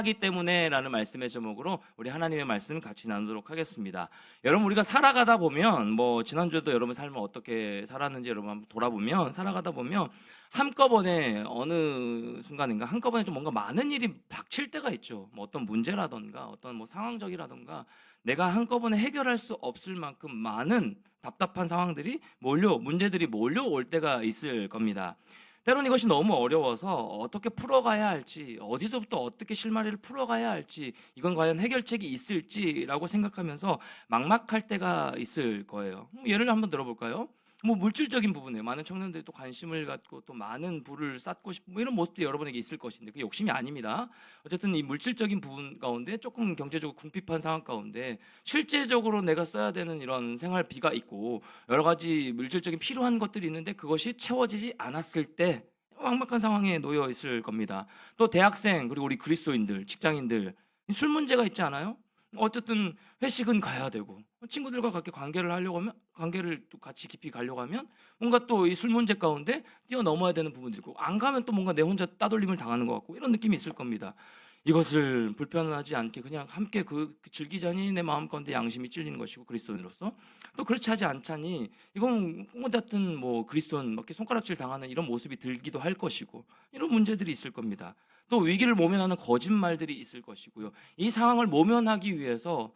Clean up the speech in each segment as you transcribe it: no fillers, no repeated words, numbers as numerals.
하기 때문에라는 말씀의 제목으로 우리 하나님의 말씀 같이 나누도록 하겠습니다. 여러분, 우리가 살아가다 보면 지난주에도 여러분 삶을 어떻게 살았는지 여러분 한번 돌아보면, 살아가다 보면 한꺼번에 어느 순간인가 한꺼번에 좀 뭔가 많은 일이 닥칠 때가 있죠. 어떤 문제라던가 어떤 상황적이라던가 내가 한꺼번에 해결할 수 없을 만큼 많은 답답한 상황들이 문제들이 몰려올 때가 있을 겁니다. 때론 이것이 너무 어려워서 어떻게 풀어가야 할지, 어디서부터 어떻게 실마리를 풀어가야 할지, 이건 과연 해결책이 있을지라고 생각하면서 막막할 때가 있을 거예요. 예를 한번 들어볼까요? 물질적인 부분에 많은 청년들이 또 관심을 갖고 또 많은 부를 쌓고 싶은 이런 모습도 여러분에게 있을 것인데, 그게 욕심이 아닙니다. 어쨌든 이 물질적인 부분 가운데 조금 경제적으로 궁핍한 상황 가운데 실제적으로 내가 써야 되는 이런 생활비가 있고 여러 가지 물질적인 필요한 것들이 있는데 그것이 채워지지 않았을 때 막막한 상황에 놓여 있을 겁니다. 또 대학생, 그리고 우리 그리스도인들, 직장인들, 술 문제가 있지 않아요? 어쨌든 회식은 가야 되고 친구들과 같이 관계를 또 같이 깊이 가려고 하면 뭔가 또 이 술 문제 가운데 뛰어넘어야 되는 부분들이 있고, 안 가면 또 뭔가 내 혼자 따돌림을 당하는 것 같고 이런 느낌이 있을 겁니다. 이것을 불편하지 않게 그냥 함께 즐기자니 내 마음 가운데 양심이 찔리는 것이고, 그리스도인으로서 또 그렇지 하지 않자니 이건 같은 그리스도인 막 이렇게 손가락질 당하는 이런 모습이 들기도 할 것이고, 이런 문제들이 있을 겁니다. 또 위기를 모면하는 거짓말들이 있을 것이고요. 이 상황을 모면하기 위해서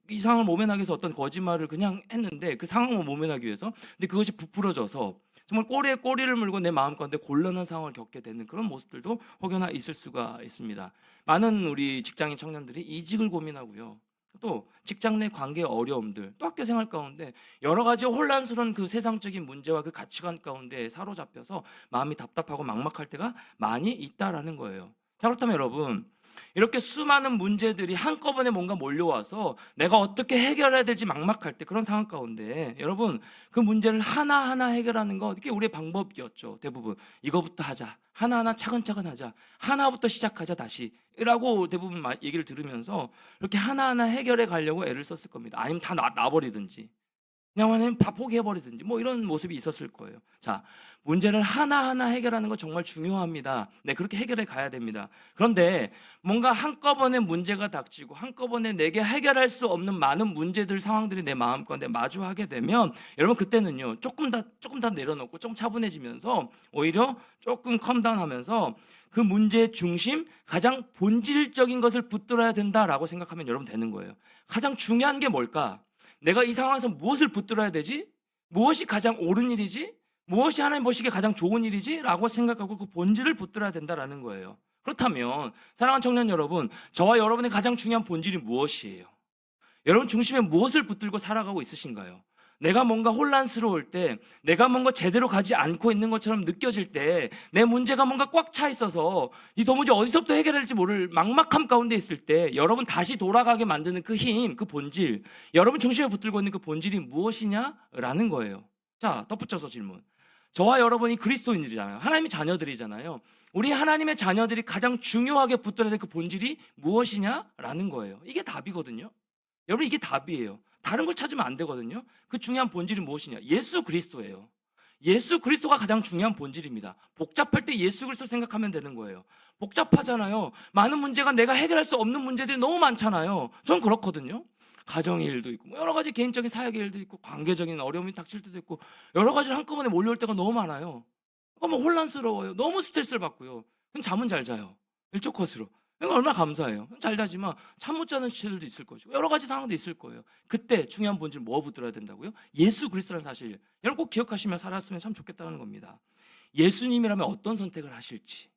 이 상황을 모면하기 위해서 어떤 거짓말을 그냥 했는데, 그 상황을 모면하기 위해서, 근데 그것이 부풀어져서 정말 꼬리에 꼬리를 물고 내 마음 가운데 곤란한 상황을 겪게 되는 그런 모습들도 혹여나 있을 수가 있습니다. 많은 우리 직장인 청년들이 이직을 고민하고요. 또 직장 내 관계 어려움들, 또 학교 생활 가운데 여러 가지 혼란스러운 그 세상적인 문제와 그 가치관 가운데 사로잡혀서 마음이 답답하고 막막할 때가 많이 있다라는 거예요. 자, 그렇다면 여러분, 이렇게 수많은 문제들이 한꺼번에 뭔가 몰려와서 내가 어떻게 해결해야 될지 막막할 때, 그런 상황 가운데 여러분, 그 문제를 하나하나 해결하는 거, 이게 우리의 방법이었죠. 대부분 이거부터 하자, 하나하나 차근차근 하자, 하나부터 시작하자 다시 라고 대부분 얘기를 들으면서 이렇게 하나하나 해결해 가려고 애를 썼을 겁니다. 아니면 다 놔버리든지 그냥 아니면 다 포기해버리든지 이런 모습이 있었을 거예요. 자, 문제를 하나하나 해결하는 거 정말 중요합니다. 네, 그렇게 해결해 가야 됩니다. 그런데 뭔가 한꺼번에 문제가 닥치고 한꺼번에 내게 해결할 수 없는 많은 문제들, 상황들이 내 마음 가운데 마주하게 되면 여러분, 그때는요 조금 더 내려놓고 좀 차분해지면서 오히려 조금 컴다운하면서 그 문제의 중심, 가장 본질적인 것을 붙들어야 된다라고 생각하면 여러분 되는 거예요. 가장 중요한 게 뭘까? 내가 이 상황에서 무엇을 붙들어야 되지? 무엇이 가장 옳은 일이지? 무엇이 하나님 보시기에 가장 좋은 일이지? 라고 생각하고 그 본질을 붙들어야 된다는 거예요. 그렇다면 사랑하는 청년 여러분, 저와 여러분의 가장 중요한 본질이 무엇이에요? 여러분 중심에 무엇을 붙들고 살아가고 있으신가요? 내가 뭔가 혼란스러울 때, 내가 뭔가 제대로 가지 않고 있는 것처럼 느껴질 때, 내 문제가 뭔가 꽉 차 있어서 이 도무지 어디서부터 해결할지 모를 막막함 가운데 있을 때, 여러분 다시 돌아가게 만드는 그 힘, 그 본질, 여러분 중심에 붙들고 있는 그 본질이 무엇이냐라는 거예요. 자, 덧붙여서 질문. 저와 여러분이 그리스도인들이잖아요. 하나님의 자녀들이잖아요. 우리 하나님의 자녀들이 가장 중요하게 붙들어야 될 그 본질이 무엇이냐라는 거예요. 이게 답이거든요. 여러분, 이게 답이에요. 다른 걸 찾으면 안 되거든요. 그 중요한 본질이 무엇이냐? 예수 그리스도예요. 예수 그리스도가 가장 중요한 본질입니다. 복잡할 때 예수 그리스도 생각하면 되는 거예요. 복잡하잖아요. 많은 문제가 내가 해결할 수 없는 문제들이 너무 많잖아요. 전 그렇거든요. 가정의 일도 있고 여러 가지 개인적인 사역의 일도 있고 관계적인 어려움이 닥칠 때도 있고 여러 가지를 한꺼번에 몰려올 때가 너무 많아요. 혼란스러워요. 너무 스트레스를 받고요. 그럼 잠은 잘 자요. 일적 컷으로. 얼마나 감사해요. 잘 자지만 잠 못 자는 시들도 있을 것이고 여러 가지 상황도 있을 거예요. 그때 중요한 본질 붙들어야 된다고요? 예수 그리스도라는 사실, 여러분 꼭 기억하시면 살았으면 참 좋겠다는 겁니다. 예수님이라면 어떤 선택을 하실지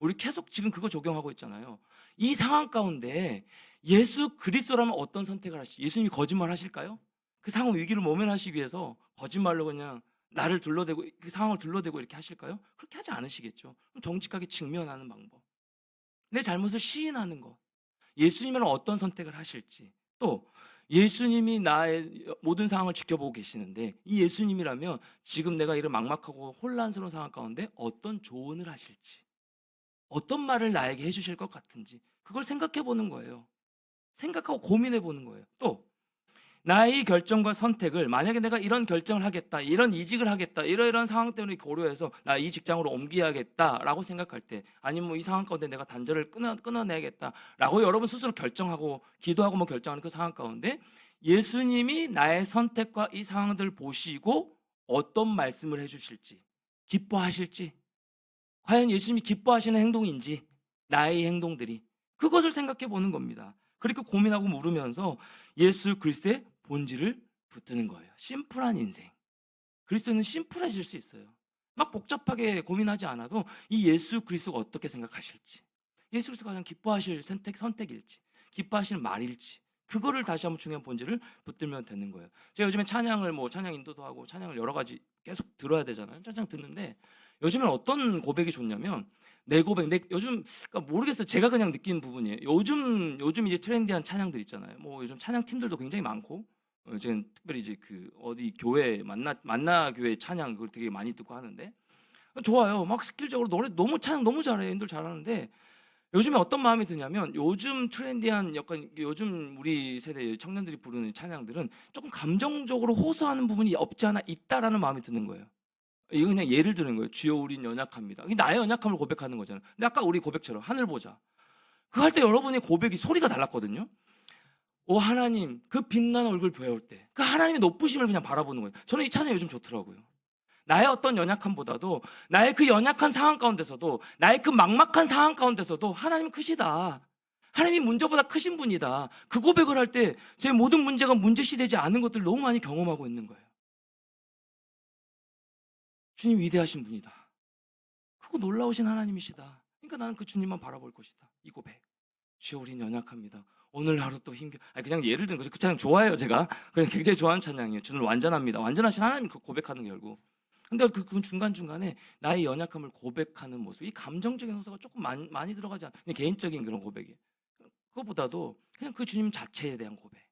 우리 계속 지금 그거 적용하고 있잖아요. 이 상황 가운데 예수 그리스도라면 어떤 선택을 하실지. 예수님이 거짓말 하실까요? 그 상황 위기를 모면하시기 위해서 거짓말로 그냥 나를 둘러대고 그 상황을 둘러대고 이렇게 하실까요? 그렇게 하지 않으시겠죠. 정직하게 직면하는 방법, 내 잘못을 시인하는 것, 예수님은 어떤 선택을 하실지, 또 예수님이 나의 모든 상황을 지켜보고 계시는데 이 예수님이라면 지금 내가 이런 막막하고 혼란스러운 상황 가운데 어떤 조언을 하실지, 어떤 말을 나에게 해주실 것 같은지, 그걸 생각해 보는 거예요. 생각하고 고민해 보는 거예요. 또 나의 결정과 선택을 만약에 내가 이런 결정을 하겠다, 이런 이직을 하겠다, 이러이러한 상황 때문에 고려해서 나 이 직장으로 옮겨야겠다라고 생각할 때, 아니면 뭐 이 상황 가운데 내가 단절을 끊어내야겠다라고 여러분 스스로 결정하고 기도하고 뭐 결정하는 그 상황 가운데 예수님이 나의 선택과 이 상황들을 보시고 어떤 말씀을 해주실지, 기뻐하실지, 과연 예수님이 기뻐하시는 행동인지, 나의 행동들이, 그것을 생각해 보는 겁니다. 그렇게 고민하고 물으면서 예수 그리스도의 본질을 붙드는 거예요. 심플한 인생. 그리스도는 심플해질 수 있어요. 막 복잡하게 고민하지 않아도 이 예수 그리스도가 어떻게 생각하실지, 예수 그리스도가 가장 기뻐하실 선택일지, 기뻐하시는 말일지, 그거를 다시 한번 중요한 본질을 붙들면 되는 거예요. 제가 요즘에 찬양 인도도 하고 찬양을 여러 가지 계속 들어야 되잖아요. 찬양 듣는데 요즘엔 어떤 고백이 좋냐면 요즘 그러니까 모르겠어요. 제가 그냥 느낀 부분이에요. 요즘 이제 트렌디한 찬양들 있잖아요. 뭐 요즘 찬양 팀들도 굉장히 많고, 지금 특별히 이제 그 어디 교회 만나 교회 찬양 그걸 되게 많이 듣고 하는데 좋아요. 막 스킬적으로 노래 너무 찬양 너무 잘해요. 인들 잘하는데 요즘에 어떤 마음이 드냐면 요즘 트렌디한 약간 요즘 우리 세대 청년들이 부르는 찬양들은 조금 감정적으로 호소하는 부분이 없지 않아 있다라는 마음이 드는 거예요. 이거 그냥 예를 드는 거예요. 주여 우린 연약합니다. 이게 나의 연약함을 고백하는 거잖아요. 근데 아까 우리 고백처럼 하늘 보자. 그 할 때 여러분의 고백이 소리가 달랐거든요. 오 하나님 그 빛나는 얼굴 보여올 때 그 하나님의 높으심을 그냥 바라보는 거예요. 저는 이 찬양 요즘 좋더라고요. 나의 어떤 연약함보다도 나의 그 연약한 상황 가운데서도 나의 그 막막한 상황 가운데서도 하나님은 크시다. 하나님이 문제보다 크신 분이다. 그 고백을 할 때 제 모든 문제가 문제시되지 않은 것들을 너무 많이 경험하고 있는 거예요. 주님 위대하신 분이다. 크고 놀라우신 하나님이시다. 그러니까 나는 그 주님만 바라볼 것이다. 이 고백. 주여 우린 연약합니다. 오늘 하루 또 그냥 예를 든 거죠. 그 찬양 좋아해요. 제가 그냥 굉장히 좋아하는 찬양이에요. 주는 완전합니다. 완전하신 하나님 그 고백하는 게 결국. 근데 그 중간중간에 나의 연약함을 고백하는 모습, 이 감정적인 요소가 조금 많이 들어가지 않아요. 그냥 개인적인 그런 고백이. 그것보다도 그냥 그 주님 자체에 대한 고백,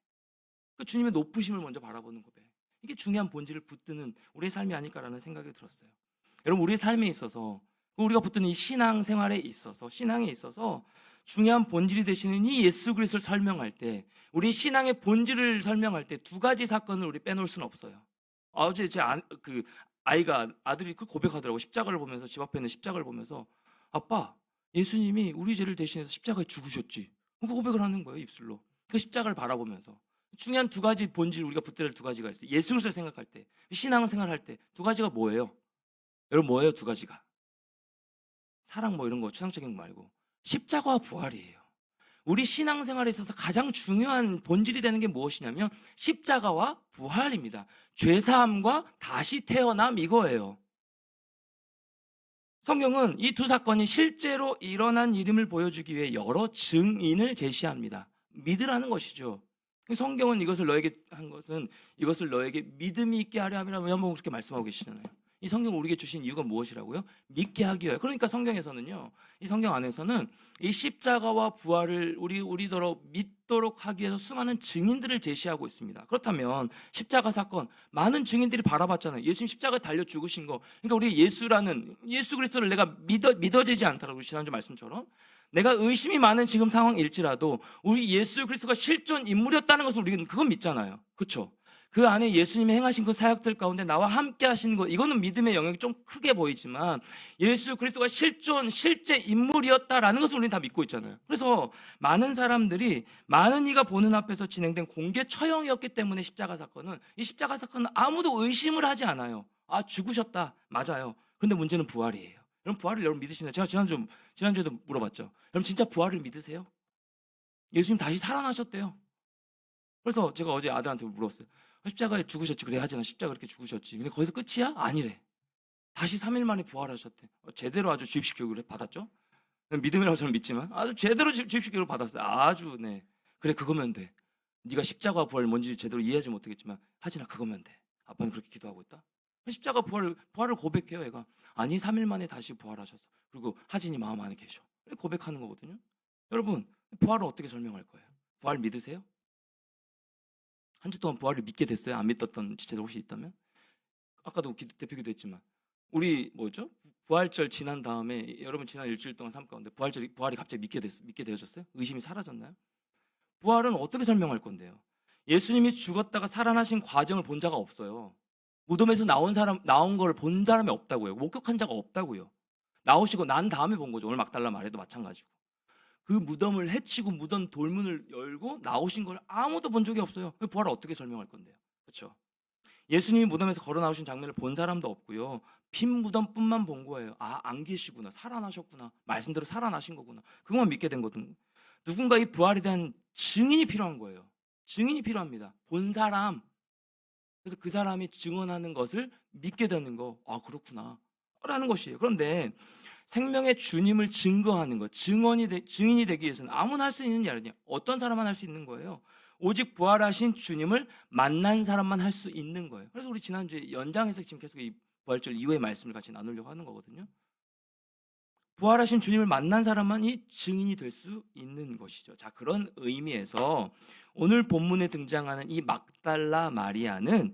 그 주님의 높으심을 먼저 바라보는 고백, 이게 중요한 본질을 붙드는 우리의 삶이 아닐까라는 생각이 들었어요. 여러분 우리의 삶에 있어서 우리가 붙드는 이 신앙에 있어서 중요한 본질이 되시는 이 예수 그리스도를 설명할 때, 우리 신앙의 본질을 설명할 때 두 가지 사건을 우리 빼놓을 수는 없어요. 어제 아들이 그 고백하더라고. 십자가를 보면서, 집 앞에 있는 십자가를 보면서, 아빠 예수님이 우리 죄를 대신해서 십자가에 죽으셨지. 그 고백을 하는 거예요. 입술로. 그 십자가를 바라보면서. 중요한 두 가지 본질, 우리가 붙들을 두 가지가 있어요. 예수 그리스도를 생각할 때, 신앙을 생각할 때 두 가지가 뭐예요? 여러분 뭐예요? 두 가지가. 사랑 뭐 이런 거 추상적인 거 말고 십자가와 부활이에요. 우리 신앙생활에 있어서 가장 중요한 본질이 되는 게 무엇이냐면 십자가와 부활입니다. 죄사함과 다시 태어남, 이거예요. 성경은 이 두 사건이 실제로 일어난 일임을 보여주기 위해 여러 증인을 제시합니다. 믿으라는 것이죠. 성경은 이것을 너에게 믿음이 있게 하려 함이라고 한번 그렇게 말씀하고 계시잖아요. 이 성경을 우리에게 주신 이유가 무엇이라고요? 믿게 하기 위해. 그러니까 성경에서는요, 이 성경 안에서는 이 십자가와 부활을 우리더러 믿도록 하기 위해서 수많은 증인들을 제시하고 있습니다. 그렇다면 십자가 사건 많은 증인들이 바라봤잖아요. 예수님 십자가에 달려 죽으신 거. 그러니까 우리 예수 그리스도를 내가 믿어지지 않다라고 지난주 말씀처럼 내가 의심이 많은 지금 상황일지라도 우리 예수 그리스도가 실존 인물이었다는 것을 우리는 그건 믿잖아요. 그렇죠? 그 안에 예수님이 행하신 그 사역들 가운데 나와 함께 하신 것, 이거는 믿음의 영역이 좀 크게 보이지만 예수 그리스도가 실제 인물이었다라는 것을 우리는 다 믿고 있잖아요. 그래서 많은 사람들이 많은 이가 보는 앞에서 진행된 공개 처형이었기 때문에 이 십자가 사건은 아무도 의심을 하지 않아요. 아, 죽으셨다. 맞아요. 그런데 문제는 부활이에요. 여러분 부활을 여러분 믿으시나요? 제가 지난주에도 물어봤죠. 여러분 진짜 부활을 믿으세요? 예수님 다시 살아나셨대요. 그래서 제가 어제 아들한테 물었어요. 십자가에 죽으셨지. 그래 하잖아. 십자가 그렇게 죽으셨지. 근데 거기서 끝이야? 아니래. 다시 3일 만에 부활하셨대. 제대로 아주 주입식 교육을 받았죠. 믿음이라고 저는 믿지만 아주 제대로 주입식 교육을 받았어요. 아주. 네. 그래 그거면 돼. 네가 십자가 부활 뭔지 제대로 이해하지 못하겠지만 하진아 그거면 돼. 아빠는 그렇게 기도하고 있다. 십자가 부활을 고백해요. 얘가. 아니 3일 만에 다시 부활하셨어. 그리고 하진이 마음 안에 계셔. 고백하는 거거든요. 여러분 부활을 어떻게 설명할 거예요? 부활 믿으세요? 한 주 동안 부활을 믿게 됐어요? 안 믿었던 지체들 혹시 있다면? 아까도 대표 기도했지만 우리 부활절 지난 다음에 여러분 지난 일주일 동안 삶 가운데 부활이 갑자기 믿게 되어졌어요? 의심이 사라졌나요? 부활은 어떻게 설명할 건데요? 예수님이 죽었다가 살아나신 과정을 본 자가 없어요. 무덤에서 나온 걸 본 사람이 없다고요. 목격한 자가 없다고요. 나오시고 난 다음에 본 거죠. 오늘 막달라 말에도 마찬가지고. 그 무덤을 해치고 무덤 돌문을 열고 나오신 걸 아무도 본 적이 없어요. 그 부활을 어떻게 설명할 건데요? 그렇죠? 예수님이 무덤에서 걸어 나오신 장면을 본 사람도 없고요. 빈 무덤뿐만 본 거예요. 아, 안 계시구나. 살아나셨구나. 말씀대로 살아나신 거구나. 그것만 믿게 된 거든. 누군가 이 부활에 대한 증인이 필요한 거예요. 증인이 필요합니다. 본 사람. 그래서 그 사람이 증언하는 것을 믿게 되는 거. 아, 그렇구나. 라는 것이에요. 그런데 생명의 주님을 증거하는 것, 증인이 되기 위해서는 아무나 할 수 있는 게 아니냐. 어떤 사람만 할 수 있는 거예요. 오직 부활하신 주님을 만난 사람만 할 수 있는 거예요. 그래서 우리 지난주에 연장해서 지금 계속 이 부활절 이후의 말씀을 같이 나누려고 하는 거거든요. 부활하신 주님을 만난 사람만 이 증인이 될 수 있는 것이죠. 자, 그런 의미에서 오늘 본문에 등장하는 이 막달라 마리아는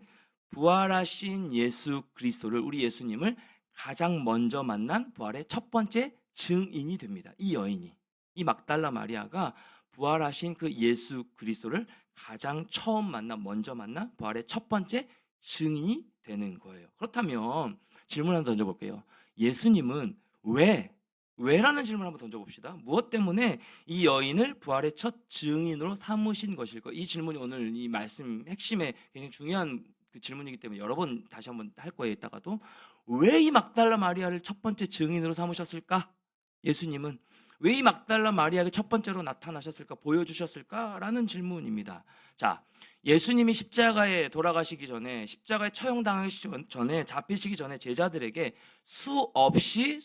부활하신 예수 그리스도를, 우리 예수님을 가장 먼저 만난 부활의 첫 번째 증인이 됩니다. 이 여인이, 이 막달라 마리아가 부활하신 그 예수 그리스도를 가장 처음 먼저 만난 부활의 첫 번째 증인이 되는 거예요. 그렇다면 질문 한번 던져볼게요. 예수님은 왜라는 질문 한번 던져봅시다. 무엇 때문에 이 여인을 부활의 첫 증인으로 삼으신 것일까? 이 질문이 오늘 이 말씀 핵심의 굉장히 중요한 그 질문이기 때문에 여러 번 다시 한번 할 거예요. 이따가도 왜 이 막달라 마리아를 첫 번째 증인으로 삼으셨을까? 예수님은 왜 이 막달라 마리아가 첫 번째로 나타나셨을까? 보여주셨을까라는 질문입니다. 자, 예수님이 십자가에 돌아가시기 전에, 십자가에 처형당하시기 전에, 잡히시기 전에 제자들에게 수없이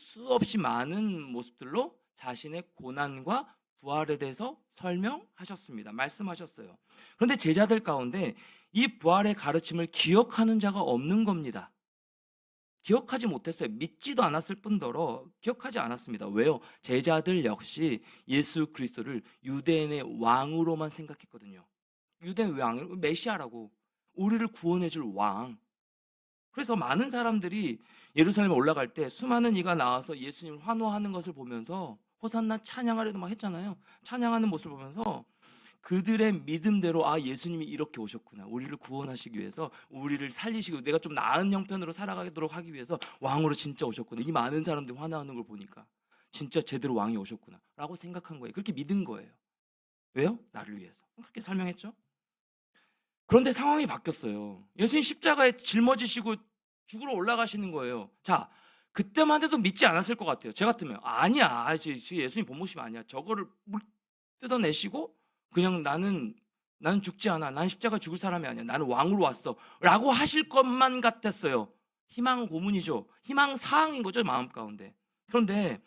많은 모습들로 자신의 고난과 부활에 대해서 설명하셨습니다. 말씀하셨어요. 그런데 제자들 가운데 이 부활의 가르침을 기억하는 자가 없는 겁니다. 기억하지 못했어요. 믿지도 않았을 뿐더러 기억하지 않았습니다. 왜요? 제자들 역시 예수 그리스도를 유대인의 왕으로만 생각했거든요. 유대인 왕, 메시아라고, 우리를 구원해 줄 왕. 그래서 많은 사람들이 예루살렘에 올라갈 때 수많은 이가 나와서 예수님을 환호하는 것을 보면서 호산나 찬양하려도 막 했잖아요. 찬양하는 모습을 보면서 그들의 믿음대로, 아, 예수님이 이렇게 오셨구나, 우리를 구원하시기 위해서, 우리를 살리시고 내가 좀 나은 형편으로 살아가도록 하기 위해서 왕으로 진짜 오셨구나, 이 많은 사람들이 환호하는 걸 보니까 진짜 제대로 왕이 오셨구나 라고 생각한 거예요. 그렇게 믿은 거예요. 왜요? 나를 위해서. 그렇게 설명했죠. 그런데 상황이 바뀌었어요. 예수님 십자가에 짊어지시고 죽으러 올라가시는 거예요. 자, 그때만 해도 믿지 않았을 것 같아요. 제 같으면 아니야, 예수님 본 모습이 아니야, 저거를 뜯어내시고 그냥 나는 죽지 않아, 난 십자가 죽을 사람이 아니야, 나는 왕으로 왔어 라고 하실 것만 같았어요. 희망 고문이죠. 희망 사항인 거죠, 마음 가운데. 그런데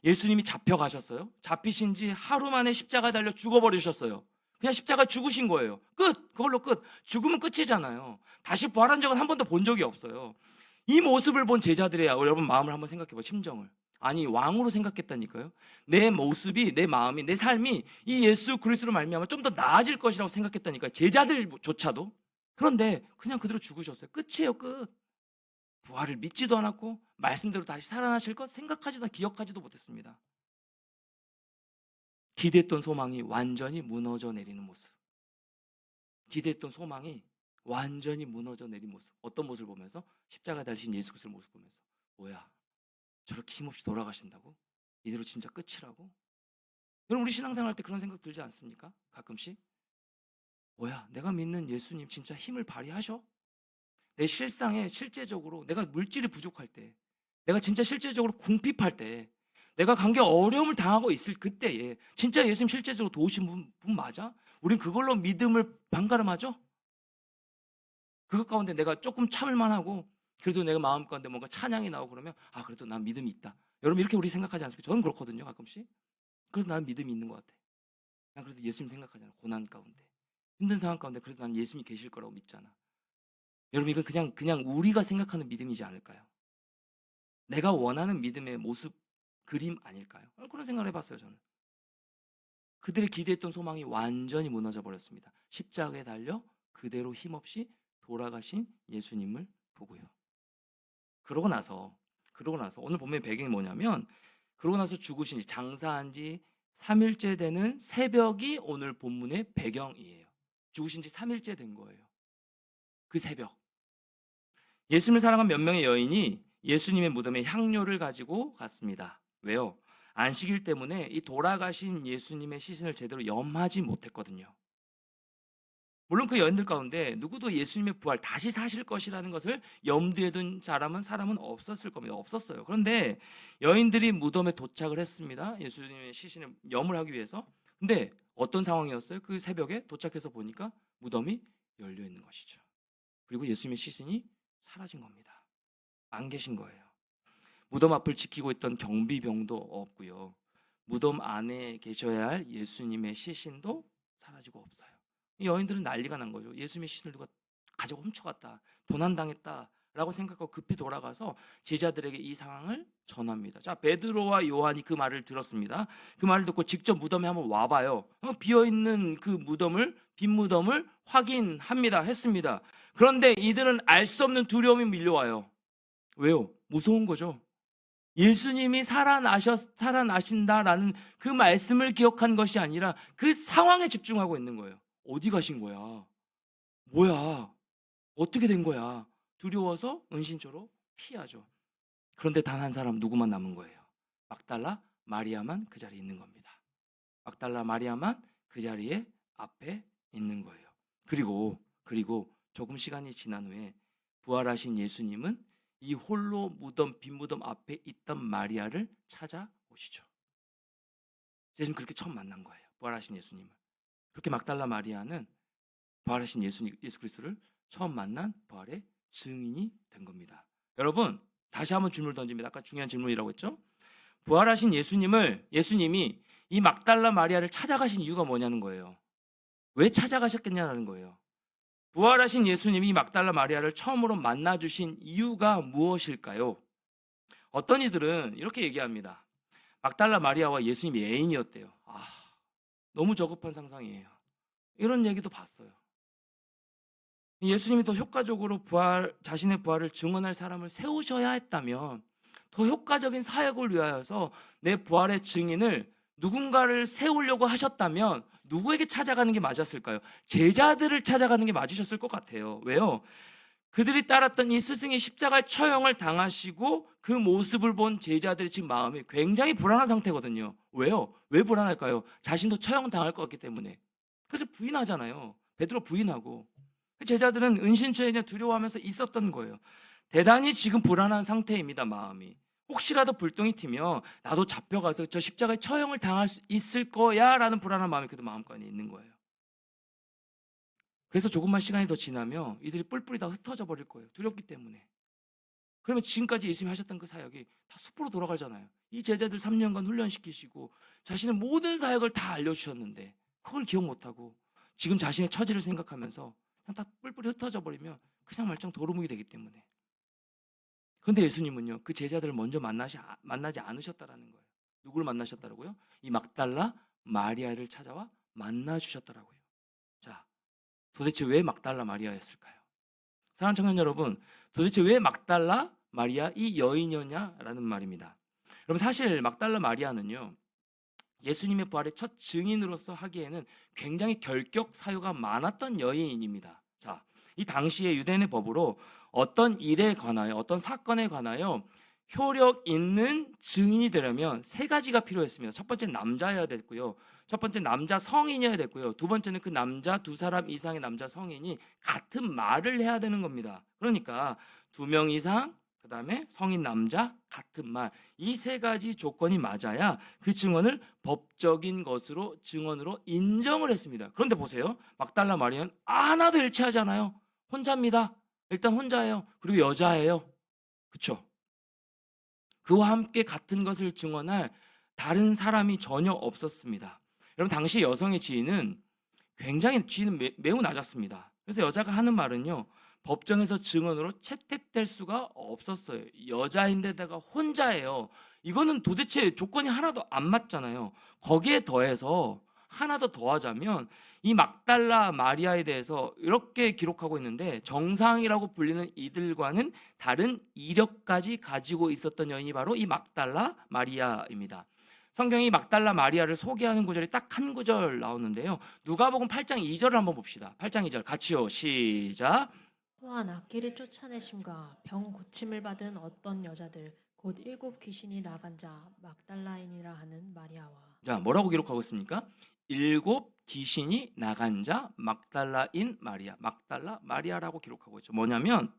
예수님이 잡혀가셨어요. 잡히신 지 하루 만에 십자가에 달려 죽어버리셨어요. 그냥 십자가에 죽으신 거예요. 끝. 그걸로 끝. 죽으면 끝이잖아요. 다시 부활한 적은 한 번도 본 적이 없어요. 이 모습을 본 제자들의 여러분 마음을 한번 생각해봐. 심정을. 아니, 왕으로 생각했다니까요. 내 모습이, 내 마음이, 내 삶이 이 예수 그리스도로 말미암아 좀 더 나아질 것이라고 생각했다니까요. 제자들조차도. 그런데 그냥 그대로 죽으셨어요. 끝이에요, 끝. 부활을 믿지도 않았고 말씀대로 다시 살아나실 것 생각하지도 기억하지도 못했습니다. 기대했던 소망이 완전히 무너져 내리는 모습. 기대했던 소망이 완전히 무너져 내린 모습. 어떤 모습을 보면서? 십자가에 달리신 예수 그리스도의 모습 보면서, 뭐야, 저렇게 힘없이 돌아가신다고? 이대로 진짜 끝이라고? 여러분, 우리 신앙생활 할 때 그런 생각 들지 않습니까? 가끔씩. 뭐야, 내가 믿는 예수님 진짜 힘을 발휘하셔? 내 실상에 실제적으로 내가 물질이 부족할 때, 내가 진짜 실제적으로 궁핍할 때, 내가 관계 어려움을 당하고 있을 그때에 진짜 예수님 실제적으로 도우신 분 맞아? 우린 그걸로 믿음을 반가름하죠? 그것 가운데 내가 조금 참을 만하고 그래도 내가 마음 가운데 뭔가 찬양이 나오고 그러면, 아, 그래도 난 믿음이 있다. 여러분, 이렇게 우리 생각하지 않습니까? 저는 그렇거든요, 가끔씩. 그래도 나는 믿음이 있는 것 같아. 난 그래도 예수님 생각하잖아. 고난 가운데, 힘든 상황 가운데 그래도 난 예수님이 계실 거라고 믿잖아. 여러분, 이건 그냥 우리가 생각하는 믿음이지 않을까요? 내가 원하는 믿음의 모습, 그림 아닐까요? 그런 생각을 해봤어요, 저는. 그들의 기대했던 소망이 완전히 무너져 버렸습니다. 십자가에 달려 그대로 힘없이 돌아가신 예수님을 보고요. 그러고 나서 오늘 본문의 배경이 뭐냐면, 그러고 나서 죽으신 지, 장사한 지 3일째 되는 새벽이 오늘 본문의 배경이에요. 죽으신 지 3일째 된 거예요. 그 새벽. 예수님을 사랑한 몇 명의 여인이 예수님의 무덤에 향료를 가지고 갔습니다. 왜요? 안식일 때문에 이 돌아가신 예수님의 시신을 제대로 염하지 못했거든요. 물론 그 여인들 가운데 누구도 예수님의 부활 다시 사실 것이라는 것을 염두에 둔 사람은 없었을 겁니다. 없었어요. 그런데 여인들이 무덤에 도착을 했습니다. 예수님의 시신을 염을 하기 위해서. 근데 어떤 상황이었어요? 그 새벽에 도착해서 보니까 무덤이 열려 있는 것이죠. 그리고 예수님의 시신이 사라진 겁니다. 안 계신 거예요. 무덤 앞을 지키고 있던 경비병도 없고요. 무덤 안에 계셔야 할 예수님의 시신도 사라지고 없어요. 이 여인들은 난리가 난 거죠. 예수님의 시신을 누가 가지고 훔쳐갔다, 도난당했다라고 생각하고 급히 돌아가서 제자들에게 이 상황을 전합니다. 자, 베드로와 요한이 그 말을 들었습니다. 그 말을 듣고 직접 무덤에 한번 와봐요. 비어있는 그 무덤을, 빈 무덤을 확인합니다. 했습니다. 그런데 이들은 알 수 없는 두려움이 밀려와요. 왜요? 무서운 거죠. 예수님이 살아나신다라는 그 말씀을 기억한 것이 아니라 그 상황에 집중하고 있는 거예요. 어디 가신 거야? 뭐야? 어떻게 된 거야? 두려워서 은신처로 피하죠. 그런데 단 한 사람 누구만 남은 거예요? 막달라 마리아만 그 자리에 있는 겁니다. 막달라 마리아만 그 자리에 앞에 있는 거예요. 그리고 조금 시간이 지난 후에 부활하신 예수님은 이 홀로 빈 무덤 앞에 있던 마리아를 찾아오시죠. 예수님 그렇게 처음 만난 거예요. 부활하신 예수님을. 그렇게 막달라 마리아는 부활하신 예수 그리스도를 처음 만난 부활의 증인이 된 겁니다. 여러분, 다시 한번 질문을 던집니다. 아까 중요한 질문이라고 했죠. 부활하신 예수님이 이 막달라 마리아를 찾아가신 이유가 뭐냐는 거예요. 왜 찾아가셨겠냐는 거예요. 부활하신 예수님이 막달라 마리아를 처음으로 만나주신 이유가 무엇일까요? 어떤 이들은 이렇게 얘기합니다. 막달라 마리아와 예수님이 애인이었대요. 너무 저급한 상상이에요. 이런 얘기도 봤어요. 예수님이 더 효과적으로 자신의 부활을 증언할 사람을 세우셔야 했다면 더 효과적인 사역을 위하여서 내 부활의 증인을 누군가를 세우려고 하셨다면 누구에게 찾아가는 게 맞았을까요? 제자들을 찾아가는 게 맞으셨을 것 같아요. 왜요? 그들이 따랐던 이 스승의 십자가의 처형을 당하시고 그 모습을 본 제자들의 지금 마음이 굉장히 불안한 상태거든요. 왜요? 왜 불안할까요? 자신도 처형당할 것 같기 때문에. 그래서 부인하잖아요. 베드로 부인하고. 제자들은 은신처에 두려워하면서 있었던 거예요. 대단히 지금 불안한 상태입니다. 마음이. 혹시라도 불똥이 튀면 나도 잡혀가서 저 십자가의 처형을 당할 수 있을 거야 라는 불안한 마음이 그들 마음간에 있는 거예요. 그래서 조금만 시간이 더 지나면 이들이 뿔뿔이 다 흩어져 버릴 거예요. 두렵기 때문에. 그러면 지금까지 예수님이 하셨던 그 사역이 다 숲으로 돌아가잖아요. 이 제자들 3년간 훈련시키시고 자신의 모든 사역을 다 알려주셨는데 그걸 기억 못하고 지금 자신의 처지를 생각하면서 그냥 다 뿔뿔이 흩어져 버리면 그냥 말짱 도루묵이 되기 때문에. 그런데 예수님은요, 그 제자들을 먼저 만나지 않으셨다라는 거예요. 누구를 만나셨다라고요? 이 막달라 마리아를 찾아와 만나주셨더라고요. 자, 도대체 왜 막달라 마리아였을까요? 사랑하는 청년 여러분, 도대체 왜 막달라 마리아 이 여인이었냐라는 말입니다. 여러분, 사실 막달라 마리아는요, 예수님의 부활의 첫 증인으로서 하기에는 굉장히 결격 사유가 많았던 여인입니다. 자, 이 당시의 유대인의 법으로 어떤 일에 관하여, 어떤 사건에 관하여 효력 있는 증인이 되려면 세 가지가 필요했습니다. 첫 번째 남자여야 됐고요. 첫 번째 남자 성인이어야 됐고요. 두 번째는 그 남자 두 사람 이상의 남자 성인이 같은 말을 해야 되는 겁니다. 그러니까 2명 이상, 그 다음에 성인 남자 같은 말, 이 세 가지 조건이 맞아야 그 증언을 법적인 것으로 증언으로 인정을 했습니다. 그런데 보세요, 막달라 마리아는 하나도 일치하지 않아요. 혼자입니다. 일단 혼자예요. 그리고 여자예요. 그렇죠? 그와 함께 같은 것을 증언할 다른 사람이 전혀 없었습니다. 여러분, 당시 여성의 지위는 매우 낮았습니다. 그래서 여자가 하는 말은요, 법정에서 증언으로 채택될 수가 없었어요. 여자인데다가 혼자예요. 이거는 도대체 조건이 하나도 안 맞잖아요. 거기에 더해서 하나 더 더하자면 이 막달라 마리아에 대해서 이렇게 기록하고 있는데, 정상이라고 불리는 이들과는 다른 이력까지 가지고 있었던 여인이 바로 이 막달라 마리아입니다. 성경이 막달라 마리아를 소개하는 구절이 딱 한 구절 나오는데요. 누가복음 8장 2절을 한번 봅시다. 8장 2절 같이요. 시작. 또한 악귀를 쫓아내심과 병 고침을 받은 어떤 여자들 곧 7 귀신이 나간 자 막달라인이라 하는 마리아와 자, 뭐라고 기록하고 있습니까? 7 귀신이 나간 자 막달라인 마리아. 막달라 마리아라고 기록하고 있죠. 뭐냐면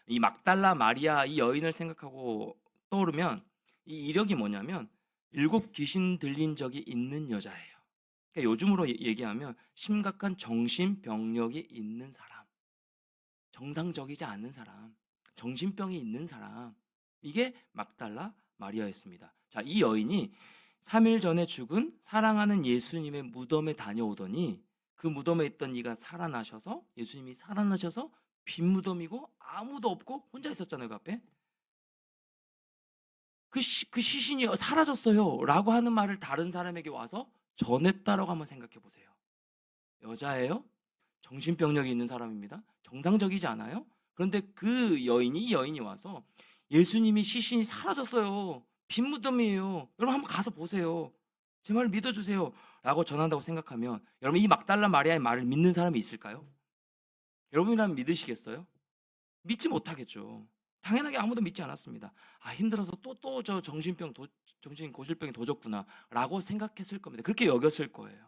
이 막달라 마리아 이 여인을 생각하고 떠오르면 이 이력이 뭐냐면 7 귀신 들린 적이 있는 여자예요. 그러니까 요즘으로 얘기하면 심각한 정신병력이 있는 사람, 정상적이지 않은 사람, 정신병이 있는 사람, 이게 막달라 마리아였습니다. 자, 이 여인이 3일 전에 죽은 사랑하는 예수님의 무덤에 다녀오더니 그 무덤에 있던 이가 살아나셔서 예수님이 살아나셔서 빈 무덤이고 아무도 없고 혼자 있었잖아요. 그 앞에 그 시신이 사라졌어요 라고 하는 말을 다른 사람에게 와서 전했다라고 한번 생각해 보세요. 여자예요? 정신병력이 있는 사람입니다. 정상적이지 않아요? 그런데 이 여인이 와서 예수님이 시신이 사라졌어요. 빈 무덤이에요. 여러분 한번 가서 보세요. 제 말을 믿어주세요. 라고 전한다고 생각하면 여러분 이 막달라 마리아의 말을 믿는 사람이 있을까요? 여러분이라면 믿으시겠어요? 믿지 못하겠죠. 당연하게 아무도 믿지 않았습니다. 아, 힘들어서 또 저 정신 고질병이 도졌구나 라고 생각했을 겁니다. 그렇게 여겼을 거예요.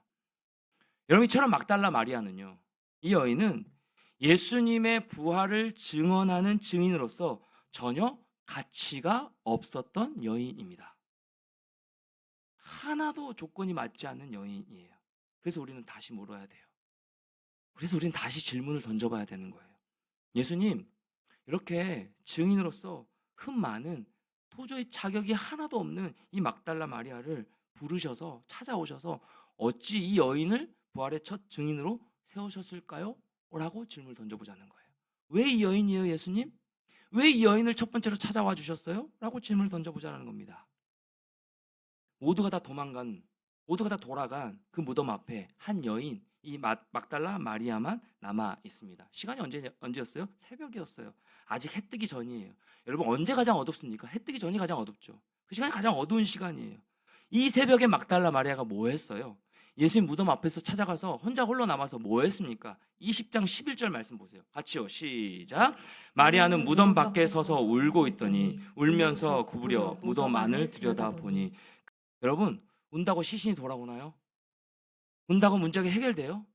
여러분 이처럼 막달라 마리아는요, 이 여인은 예수님의 부활을 증언하는 증인으로서 전혀 가치가 없었던 여인입니다. 하나도 조건이 맞지 않는 여인이에요. 그래서 우리는 다시 물어야 돼요. 그래서 우리는 다시 질문을 던져봐야 되는 거예요. 예수님, 이렇게 증인으로서 흠 많은 도저히 자격이 하나도 없는 이 막달라 마리아를 부르셔서 찾아오셔서 어찌 이 여인을 부활의 첫 증인으로 세우셨을까요? 라고 질문을 던져보자는 거예요. 왜 이 여인이에요, 예수님? 왜 이 여인을 첫 번째로 찾아와 주셨어요? 라고 질문을 던져보자는 겁니다. 모두가 다 돌아간 그 무덤 앞에 한 여인, 이 막달라 마리아만 남아 있습니다. 시간이 언제였어요? 새벽이었어요. 아직 해 뜨기 전이에요. 여러분 언제 가장 어둡습니까? 해 뜨기 전이 가장 어둡죠. 그 시간이 가장 어두운 시간이에요. 이 새벽에 막달라 마리아가 뭐 했어요? 예수님 무덤 앞에서 찾아가서 혼자 홀로 남아서 뭐 했습니까? 20장 11절 말씀 보세요. 같이요. 시작. 마리아는 무덤 밖에 서서 울고 있더니 울면서 구부려 무덤 안을 들여다보니. 여러분 운다고 시신이 돌아오나요? 운다고 문제가 해결돼요?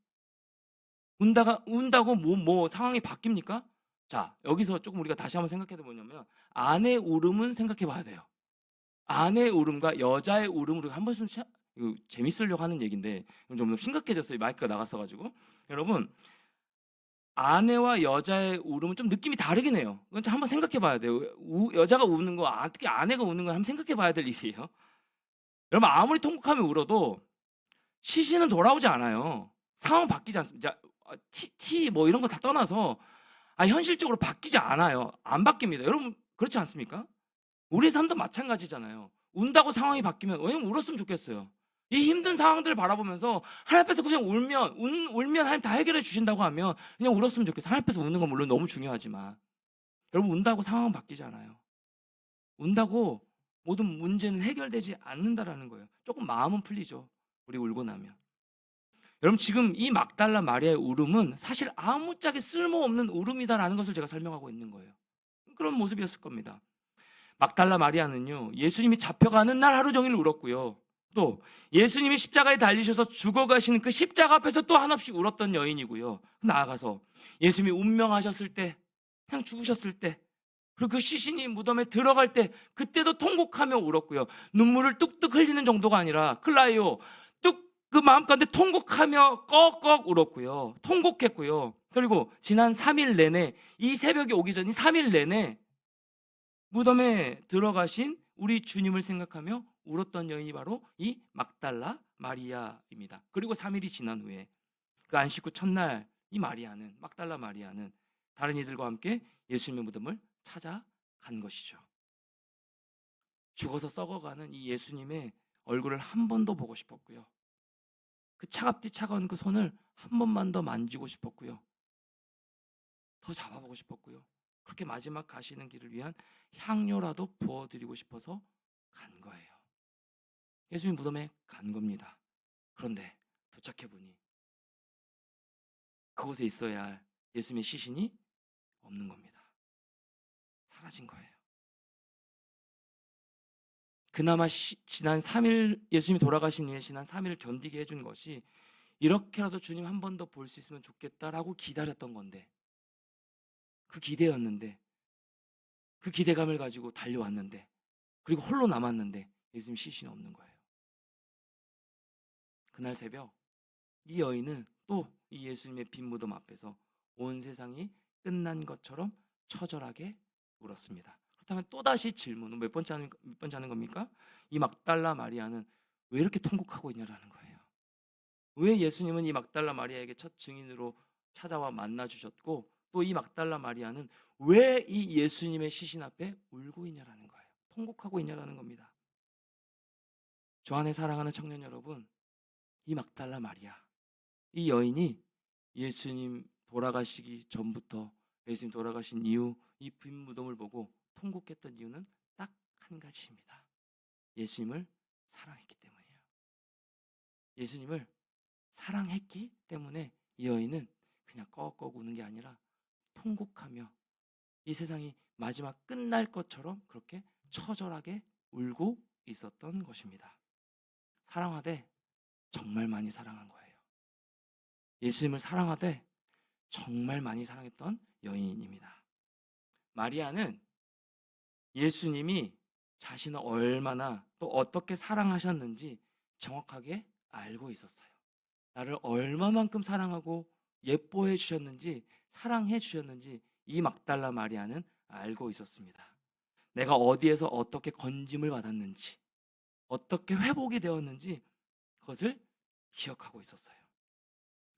운다고 뭐 상황이 바뀝니까? 자, 여기서 조금 우리가 다시 한번 생각해 보냐면 아내의 울음은 생각해 봐야 돼요. 아내의 울음과 여자의 울음을 우리가 한 번씩 재밌으려고 하는 얘기인데 좀 심각해졌어요. 마이크가 나갔어 가지고. 여러분 아내와 여자의 울음은 좀 느낌이 다르긴 해요. 그건 좀 한번 생각해 봐야 돼요. 여자가 우는 거, 특히 아내가 우는 거 한번 생각해 봐야 될 일이에요. 여러분 아무리 통곡하며 울어도 시신은 돌아오지 않아요. 상황 바뀌지 않습니다. 뭐 이런 거 다 떠나서 현실적으로 바뀌지 않아요. 안 바뀝니다. 여러분 그렇지 않습니까? 우리 삶도 마찬가지잖아요. 운다고 상황이 바뀌면 왜냐면 울었으면 좋겠어요. 이 힘든 상황들을 바라보면서 하나님 앞에서 그냥 울면 하나님 다 해결해 주신다고 하면 그냥 울었으면 좋겠어요. 하나님 앞에서 우는 건 물론 너무 중요하지만 여러분 운다고 상황은 바뀌지 않아요. 운다고 모든 문제는 해결되지 않는다라는 거예요. 조금 마음은 풀리죠. 우리 울고 나면. 여러분 지금 이 막달라 마리아의 울음은 사실 아무짝에 쓸모없는 울음이다라는 것을 제가 설명하고 있는 거예요. 그런 모습이었을 겁니다. 막달라 마리아는요, 예수님이 잡혀가는 날 하루 종일 울었고요. 또 예수님이 십자가에 달리셔서 죽어가시는 그 십자가 앞에서 또 한없이 울었던 여인이고요. 나아가서 예수님이 운명하셨을 때, 그냥 죽으셨을 때, 그리고 그 시신이 무덤에 들어갈 때 그때도 통곡하며 울었고요. 눈물을 뚝뚝 흘리는 정도가 아니라 클라이오 그 마음 가운데 통곡하며 꺽꺽 울었고요. 통곡했고요. 그리고 지난 3일 내내 이 새벽이 오기 전 이 3일 내내 무덤에 들어가신 우리 주님을 생각하며 울었던 여인이 바로 이 막달라 마리아입니다. 그리고 3일이 지난 후에 그 안식 후 첫날 이 막달라 마리아는 다른 이들과 함께 예수님의 무덤을 찾아간 것이죠. 죽어서 썩어가는 이 예수님의 얼굴을 한 번 더 보고 싶었고요. 그 차갑디 차가운 그 손을 한 번만 더 만지고 싶었고요. 더 잡아보고 싶었고요. 그렇게 마지막 가시는 길을 위한 향료라도 부어드리고 싶어서 간 거예요. 예수님 무덤에 간 겁니다. 그런데 도착해 보니 그곳에 있어야 할 예수님의 시신이 없는 겁니다. 사라진 거예요. 그나마 지난 3일, 예수님이 돌아가신 후에 지난 3일을 견디게 해준 것이 이렇게라도 주님 한 번 더 볼 수 있으면 좋겠다라고 기다렸던 건데, 그 기대였는데, 그 기대감을 가지고 달려왔는데, 그리고 홀로 남았는데 예수님 시신이 없는 거예요. 그날 새벽 이 여인은 또 이 예수님의 빈 무덤 앞에서 온 세상이 끝난 것처럼 처절하게 울었습니다. 그렇다면 또다시 질문은 몇 번째 하는 겁니까? 이 막달라 마리아는 왜 이렇게 통곡하고 있냐라는 거예요. 왜 예수님은 이 막달라 마리아에게 첫 증인으로 찾아와 만나 주셨고, 또 이 막달라 마리아는 왜 이 예수님의 시신 앞에 울고 있냐라는 거예요. 통곡하고 있냐라는 겁니다. 주 안에 사랑하는 청년 여러분, 이 막달라 마리아, 이 여인이 예수님 돌아가시기 전부터 예수님 돌아가신 이후 이 빈 무덤을 보고 통곡했던 이유는 딱 한 가지입니다. 예수님을 사랑했기 때문이에요. 예수님을 사랑했기 때문에 이 여인은 그냥 꺽꺽 우는 게 아니라 통곡하며 이 세상이 마지막 끝날 것처럼 그렇게 처절하게 울고 있었던 것입니다. 사랑하되 정말 많이 사랑한 거예요. 예수님을 사랑하되 정말 많이 사랑했던 여인입니다. 마리아는 예수님이 자신을 얼마나 또 어떻게 사랑하셨는지 정확하게 알고 있었어요. 나를 얼마만큼 사랑하고 예뻐해 주셨는지, 사랑해 주셨는지 이 막달라 마리아는 알고 있었습니다. 내가 어디에서 어떻게 건짐을 받았는지, 어떻게 회복이 되었는지 그것을 기억하고 있었어요.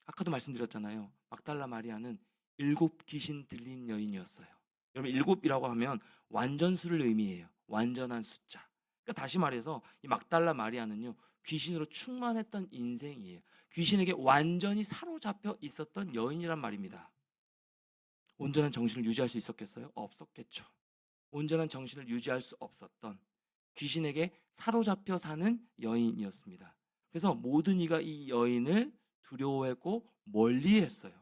아까도 말씀드렸잖아요. 막달라 마리아는 7 귀신 들린 여인이었어요. 여러분, 7이라고 하면 완전수를 의미해요. 완전한 숫자. 그러니까 다시 말해서 이 막달라 마리아는요, 귀신으로 충만했던 인생이에요. 귀신에게 완전히 사로잡혀 있었던 여인이란 말입니다. 온전한 정신을 유지할 수 있었겠어요? 없었겠죠. 온전한 정신을 유지할 수 없었던, 귀신에게 사로잡혀 사는 여인이었습니다. 그래서 모든 이가 이 여인을 두려워했고 멀리했어요.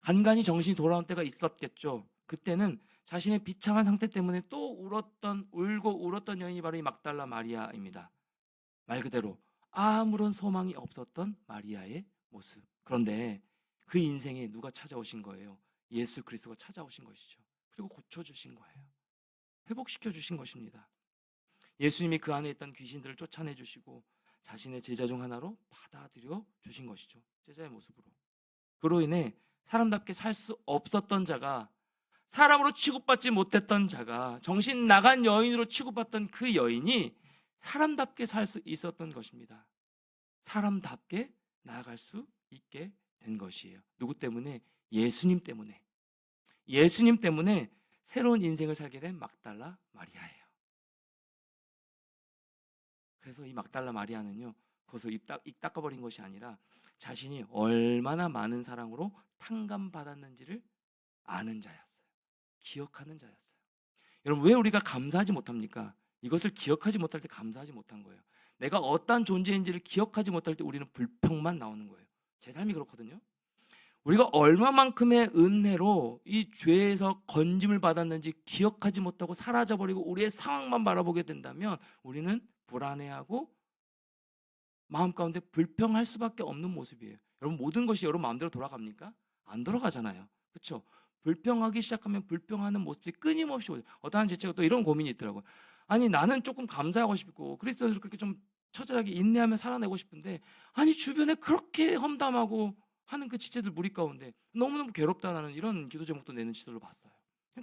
간간히 정신이 돌아온 때가 있었겠죠. 그때는 자신의 비참한 상태 때문에 또 울고 울었던 여인이 바로 이 막달라 마리아입니다. 말 그대로 아무런 소망이 없었던 마리아의 모습. 그런데 그 인생에 누가 찾아오신 거예요? 예수 그리스도가 찾아오신 것이죠. 그리고 고쳐주신 거예요. 회복시켜 주신 것입니다. 예수님이 그 안에 있던 귀신들을 쫓아내 주시고 자신의 제자 중 하나로 받아들여 주신 것이죠. 제자의 모습으로. 그로 인해 사람답게 살 수 없었던 자가, 사람으로 취급받지 못했던 자가, 정신 나간 여인으로 취급받던 그 여인이 사람답게 살 수 있었던 것입니다. 사람답게 나아갈 수 있게 된 것이에요. 누구 때문에? 예수님 때문에. 예수님 때문에 새로운 인생을 살게 된 막달라 마리아예요. 그래서 이 막달라 마리아는요, 그것을 입 닦아버린 것이 아니라 자신이 얼마나 많은 사랑으로 탕감받았는지를 아는 자였어요. 기억하는 자였어요. 여러분, 왜 우리가 감사하지 못합니까? 이것을 기억하지 못할 때 감사하지 못한 거예요. 내가 어떠한 존재인지를 기억하지 못할 때 우리는 불평만 나오는 거예요. 제 삶이 그렇거든요. 우리가 얼마만큼의 은혜로 이 죄에서 건짐을 받았는지 기억하지 못하고 사라져버리고 우리의 상황만 바라보게 된다면 우리는 불안해하고 마음 가운데 불평할 수밖에 없는 모습이에요. 여러분, 모든 것이 여러분 마음대로 돌아갑니까? 안 돌아가잖아요. 그렇죠? 불평하기 시작하면 불평하는 모습이 끊임없이 오죠. 어떠한 제가 또 이런 고민이 있더라고요. 아니, 나는 조금 감사하고 싶고 그리스도에서 그렇게 좀 처절하게 인내하며 살아내고 싶은데, 아니 주변에 그렇게 험담하고 하는 그 지체들 무리 가운데 너무너무 괴롭다, 나는 이런 기도 제목도 내는 지도를 봤어요.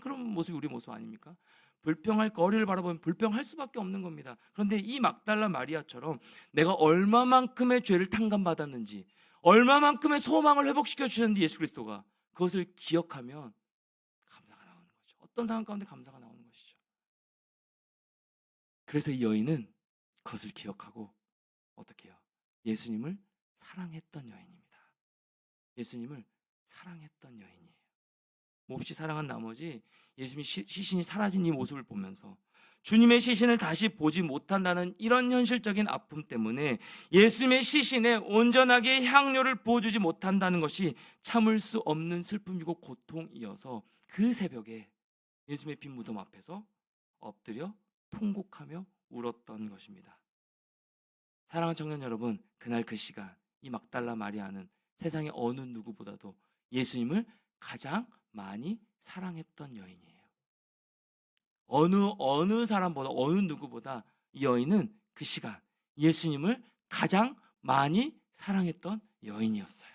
그런 모습이 우리 모습 아닙니까? 불평할 거리를 바라보면 불평할 수밖에 없는 겁니다. 그런데 이 막달라 마리아처럼 내가 얼마만큼의 죄를 탕감받았는지, 얼마만큼의 소망을 회복시켜 주셨는지 예수 그리스도가, 그것을 기억하면 감사가 나오는 거죠. 어떤 상황 가운데 감사가 나오는 것이죠. 그래서 이 여인은 그것을 기억하고 어떻게 해요? 예수님을 사랑했던 여인입니다. 예수님을 사랑했던 여인이에요. 몹시 사랑한 나머지 예수님이 시신이 사라진 이 모습을 보면서 주님의 시신을 다시 보지 못한다는 이런 현실적인 아픔 때문에 예수님의 시신에 온전하게 향료를 부어주지 못한다는 것이 참을 수 없는 슬픔이고 고통이어서 그 새벽에 예수님의 빈 무덤 앞에서 엎드려 통곡하며 울었던 것입니다. 사랑하는 청년 여러분, 그날 그 시간 이 막달라 마리아는 세상의 어느 누구보다도 예수님을 가장 많이 사랑했던 여인이에요. 어느 사람보다, 어느 누구보다 이 여인은 그 시간 예수님을 가장 많이 사랑했던 여인이었어요.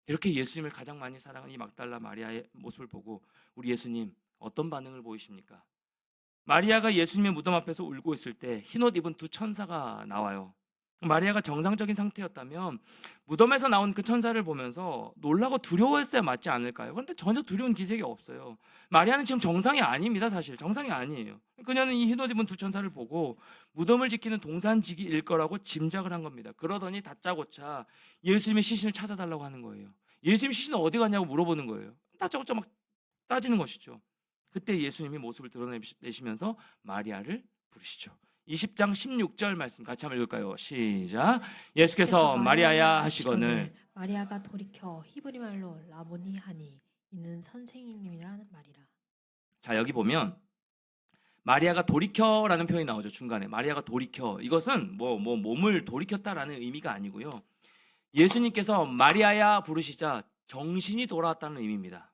이렇게 예수님을 가장 많이 사랑하는 이 막달라 마리아의 모습을 보고 우리 예수님 어떤 반응을 보이십니까? 마리아가 예수님의 무덤 앞에서 울고 있을 때 흰옷 입은 두 천사가 나와요. 마리아가 정상적인 상태였다면 무덤에서 나온 그 천사를 보면서 놀라고 두려워했어야 맞지 않을까요? 그런데 전혀 두려운 기색이 없어요. 마리아는 지금 정상이 아닙니다. 사실 정상이 아니에요. 그녀는 이 흰옷 입은 두 천사를 보고 무덤을 지키는 동산지기일 거라고 짐작을 한 겁니다. 그러더니 다짜고짜 예수님의 시신을 찾아달라고 하는 거예요. 예수님 시신은 어디 갔냐고 물어보는 거예요. 다짜고짜 막 따지는 것이죠. 그때 예수님이 모습을 드러내시면서 마리아를 부르시죠. 20장 16절 말씀 같이 한번 읽을까요? 시작. 예수께서 마리아야 하시거늘 마리아가 돌이켜 히브리 말로 라보니 하니 이는 선생님이라는 말이라. 자, 여기 보면 마리아가 돌이켜라는 표현이 나오죠. 중간에 마리아가 돌이켜, 이것은 몸을 돌이켰다라는 의미가 아니고요, 예수님께서 마리아야 부르시자 정신이 돌아왔다는 의미입니다.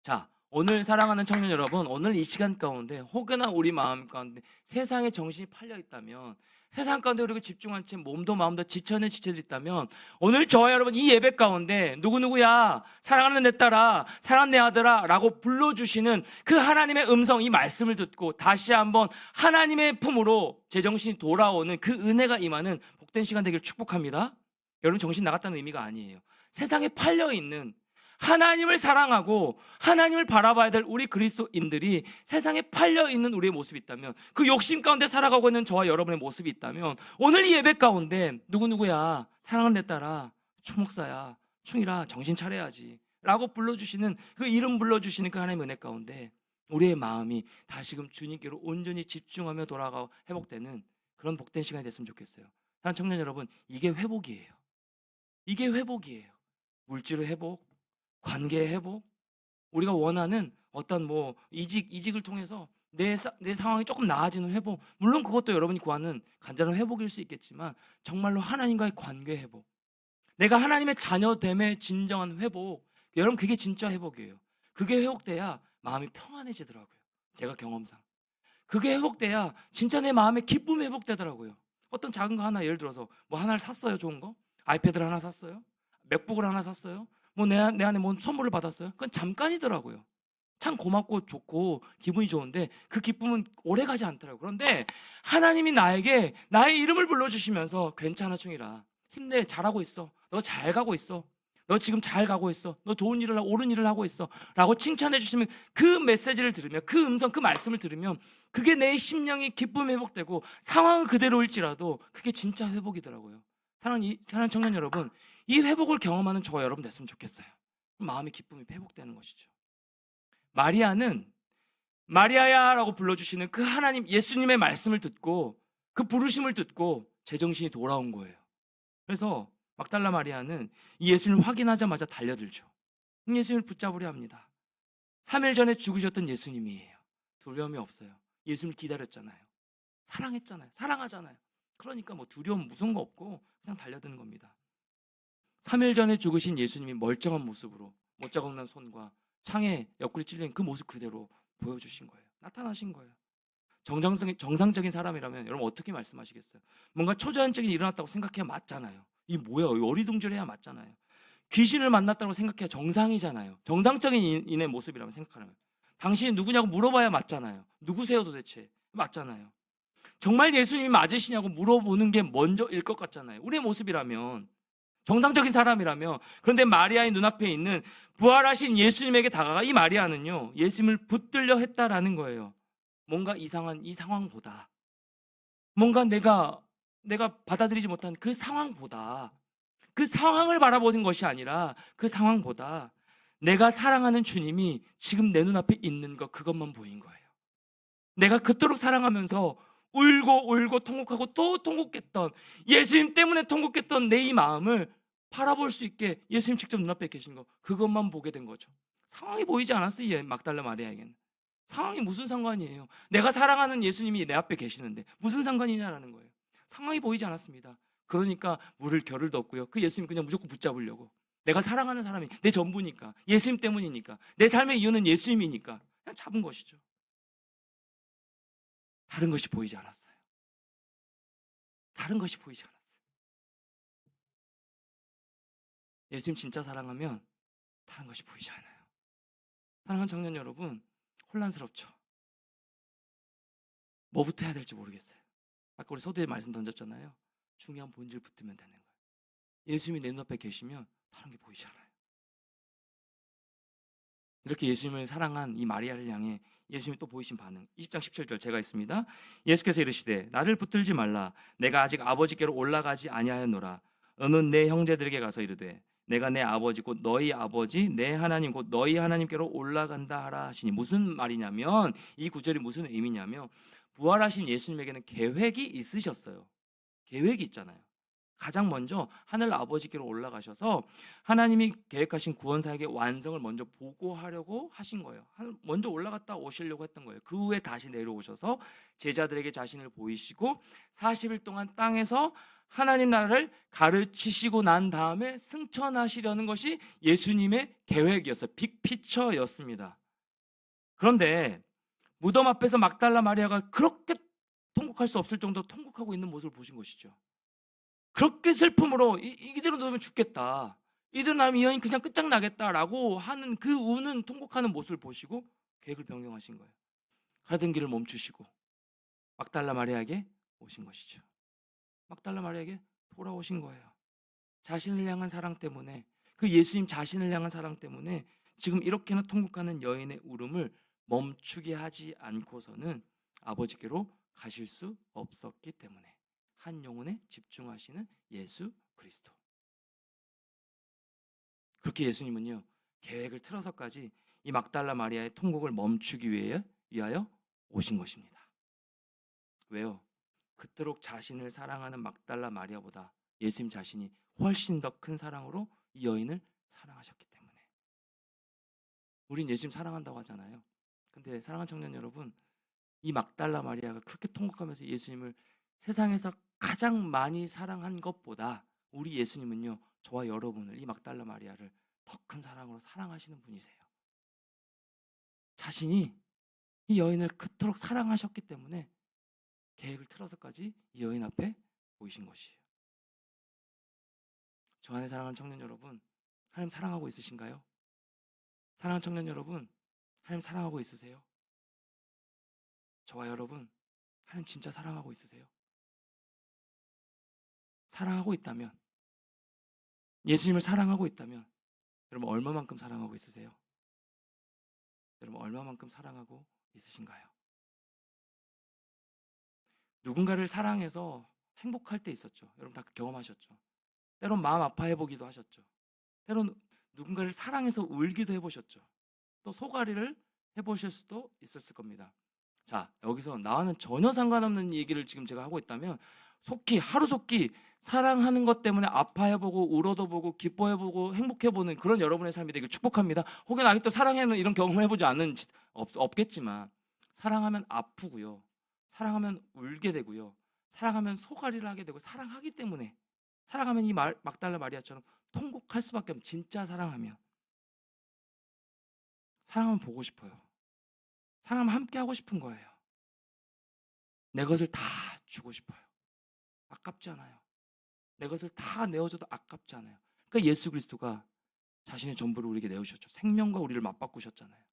자, 오늘 사랑하는 청년 여러분, 오늘 이 시간 가운데 혹여나 우리 마음 가운데 세상에 정신이 팔려 있다면, 세상 가운데 우리가 집중한 채 몸도 마음도 지쳐있는 지체들이 있다면, 오늘 저와 여러분 이 예배 가운데 누구누구야, 사랑하는 내 딸아, 사랑하는 내 아들아 라고 불러주시는 그 하나님의 음성, 이 말씀을 듣고 다시 한번 하나님의 품으로 제정신이 돌아오는 그 은혜가 임하는 복된 시간 되기를 축복합니다. 여러분 정신 나갔다는 의미가 아니에요. 세상에 팔려있는, 하나님을 사랑하고 하나님을 바라봐야 될 우리 그리스도인들이 세상에 팔려있는 우리의 모습이 있다면, 그 욕심 가운데 살아가고 있는 저와 여러분의 모습이 있다면, 오늘 이 예배 가운데 누구누구야, 사랑하는 내 딸아, 충목사야, 충이라, 정신 차려야지 라고 불러주시는, 그 이름 불러주시는 그 하나님의 은혜 가운데 우리의 마음이 다시금 주님께로 온전히 집중하며 돌아가 회복되는 그런 복된 시간이 됐으면 좋겠어요. 사랑하는 청년 여러분, 이게 회복이에요. 이게 회복이에요. 물질의 회복, 관계의 회복, 우리가 원하는 어떤 이직을 통해서 내 상황이 조금 나아지는 회복, 물론 그것도 여러분이 구하는 간절한 회복일 수 있겠지만 정말로 하나님과의 관계 회복, 내가 하나님의 자녀됨의 진정한 회복, 여러분 그게 진짜 회복이에요. 그게 회복돼야 마음이 평안해지더라고요. 제가 경험상 그게 회복돼야 진짜 내 마음의 기쁨이 회복되더라고요. 어떤 작은 거 하나, 예를 들어서 하나를 샀어요. 좋은 거 아이패드를 하나 샀어요. 맥북을 하나 샀어요. 내 안에 선물을 받았어요. 그건 잠깐이더라고요. 참 고맙고 좋고 기분이 좋은데 그 기쁨은 오래 가지 않더라고요. 그런데 하나님이 나에게 나의 이름을 불러주시면서 괜찮아 충이라, 힘내, 잘하고 있어, 너 잘 가고 있어, 너 지금 잘 가고 있어, 너 좋은 일을, 옳은 일을 하고 있어 라고 칭찬해 주시면, 그 메시지를 들으면, 그 음성, 그 말씀을 들으면 그게 내 심령이 기쁨이 회복되고 상황은 그대로일지라도 그게 진짜 회복이더라고요. 사랑하는 청년 여러분, 이 회복을 경험하는 저와 여러분 됐으면 좋겠어요. 마음의 기쁨이 회복되는 것이죠. 마리아는 마리아야 라고 불러주시는 그 하나님 예수님의 말씀을 듣고, 그 부르심을 듣고 제정신이 돌아온 거예요. 그래서 막달라 마리아는 이 예수님을 확인하자마자 달려들죠. 예수님을 붙잡으려 합니다. 3일 전에 죽으셨던 예수님이에요. 두려움이 없어요. 예수님을 기다렸잖아요. 사랑했잖아요. 사랑하잖아요. 그러니까 두려움, 무서운 거 없고 그냥 달려드는 겁니다. 3일 전에 죽으신 예수님이 멀쩡한 모습으로 못자국난 손과 창에 옆구리 찔린 그 모습 그대로 보여주신 거예요. 나타나신 거예요. 정상적인 사람이라면 여러분 어떻게 말씀하시겠어요? 뭔가 초자연적인 일이 일어났다고 생각해야 맞잖아요. 이 뭐야, 어리둥절해야 맞잖아요. 귀신을 만났다고 생각해야 정상이잖아요. 정상적인 인의 모습이라면 생각하면, 당신이 누구냐고 물어봐야 맞잖아요. 누구세요 도대체? 맞잖아요. 정말 예수님이 맞으시냐고 물어보는 게 먼저일 것 같잖아요. 우리의 모습이라면, 정상적인 사람이라면. 그런데 마리아의 눈앞에 있는 부활하신 예수님에게 다가가 이 마리아는요, 예수님을 붙들려 했다라는 거예요. 뭔가 이상한 이 상황보다, 뭔가 내가 받아들이지 못한 그 상황보다, 그 상황을 바라보는 것이 아니라 그 상황보다 내가 사랑하는 주님이 지금 내 눈앞에 있는 것, 그것만 보인 거예요. 내가 그토록 사랑하면서 울고 울고 통곡하고 또 통곡했던, 예수님 때문에 통곡했던 내 이 마음을 바라볼 수 있게 예수님 직접 눈앞에 계신 거, 그것만 보게 된 거죠. 상황이 보이지 않았어요. 이 막달라 마리아에게는. 상황이 무슨 상관이에요? 내가 사랑하는 예수님이 내 앞에 계시는데 무슨 상관이냐라는 거예요. 상황이 보이지 않았습니다. 그러니까 물을 겨를도 없고요. 그 예수님 그냥 무조건 붙잡으려고. 내가 사랑하는 사람이 내 전부니까, 예수님 때문이니까, 내 삶의 이유는 예수님이니까 그냥 잡은 것이죠. 다른 것이 보이지 않았어요. 다른 것이 보이지 않았어요. 예수님 진짜 사랑하면 다른 것이 보이지 않아요. 사랑하는 청년 여러분, 혼란스럽죠? 뭐부터 해야 될지 모르겠어요. 아까 우리 서두에 말씀 던졌잖아요. 중요한 본질 붙으면 되는 거예요. 예수님이 내 눈앞에 계시면 다른 게 보이지 않아요. 이렇게 예수님을 사랑한 이 마리아를 향해 예수님이 또 보이신 반응, 20장 17절 제가 있습니다. 예수께서 이르시되 나를 붙들지 말라. 내가 아직 아버지께로 올라가지 아니하였노라. 너는 내 형제들에게 가서 이르되 내가 내 아버지 곧 너희 아버지 내 하나님 곧 너희 하나님께로 올라간다 하라 하시니, 무슨 말이냐면, 이 구절이 무슨 의미냐면, 부활하신 예수님에게는 계획이 있으셨어요. 계획이 있잖아요. 가장 먼저 하늘 아버지께로 올라가셔서 하나님이 계획하신 구원 사역의 완성을 먼저 보고하려고 하신 거예요. 먼저 올라갔다 오시려고 했던 거예요. 그 후에 다시 내려오셔서 제자들에게 자신을 보이시고 40일 동안 땅에서 하나님 나라를 가르치시고 난 다음에 승천하시려는 것이 예수님의 계획이었어요. 빅피처였습니다. 그런데 무덤 앞에서 막달라 마리아가 그렇게 통곡할 수 없을 정도로 통곡하고 있는 모습을 보신 것이죠. 그렇게 슬픔으로 이대로 놓으면 죽겠다, 이대로 나면 이 여인 그냥 끝장나겠다라고 하는 그 우는 통곡하는 모습을 보시고 계획을 변경하신 거예요. 가던 길을 멈추시고 막달라 마리아에게 오신 것이죠. 막달라 마리아에게 돌아오신 거예요. 자신을 향한 사랑 때문에, 그 예수님 자신을 향한 사랑 때문에 지금 이렇게나 통곡하는 여인의 울음을 멈추게 하지 않고서는 아버지께로 가실 수 없었기 때문에 한 영혼에 집중하시는 예수 그리스도. 그렇게 예수님은요, 계획을 틀어서까지 이 막달라 마리아의 통곡을 멈추기 위하여 오신 것입니다. 왜요? 그토록 자신을 사랑하는 막달라 마리아보다 예수님 자신이 훨씬 더 큰 사랑으로 이 여인을 사랑하셨기 때문에. 우린 예수님 사랑한다고 하잖아요. 근데 사랑하는 청년 여러분, 이 막달라 마리아가 그렇게 통곡하면서 예수님을 세상에서 가장 많이 사랑한 것보다 우리 예수님은요, 저와 여러분을, 이 막달라 마리아를 더 큰 사랑으로 사랑하시는 분이세요. 자신이 이 여인을 그토록 사랑하셨기 때문에 계획을 틀어서까지 이 여인 앞에 보이신 것이에요. 저 안에 사랑하는 청년 여러분, 하나님 사랑하고 있으신가요? 사랑하는 청년 여러분, 하나님 사랑하고 있으세요? 저와 여러분, 하나님 진짜 사랑하고 있으세요? 사랑하고 있다면, 예수님을 사랑하고 있다면 여러분 얼마만큼 사랑하고 있으세요? 여러분 얼마만큼 사랑하고 있으신가요? 누군가를 사랑해서 행복할 때 있었죠. 여러분 다 경험하셨죠. 때론 마음 아파해보기도 하셨죠. 때론 누군가를 사랑해서 울기도 해보셨죠. 또 소가리를 해보실 수도 있었을 겁니다. 자, 여기서 나와는 전혀 상관없는 얘기를 지금 제가 하고 있다면, 속히 하루속히 사랑하는 것 때문에 아파해보고 울어도 보고 기뻐해보고 행복해보는 그런 여러분의 삶이 되길 축복합니다. 혹은 아직도 사랑하는 이런 경험을 해보지 않은 없겠지만, 사랑하면 아프고요, 사랑하면 울게 되고요, 사랑하면 소가리를 하게 되고, 사랑하기 때문에, 사랑하면 이 막달라 마리아처럼 통곡할 수밖에 없는, 진짜 사랑하면 보고 싶어요. 사랑하면 함께 하고 싶은 거예요. 내 것을 다 주고 싶어요. 아깝지 않아요. 내 것을 다 내어줘도 아깝지 않아요. 그러니까 예수 그리스도가 자신의 전부를 우리에게 내어주셨죠. 생명과 우리를 맞바꾸셨잖아요.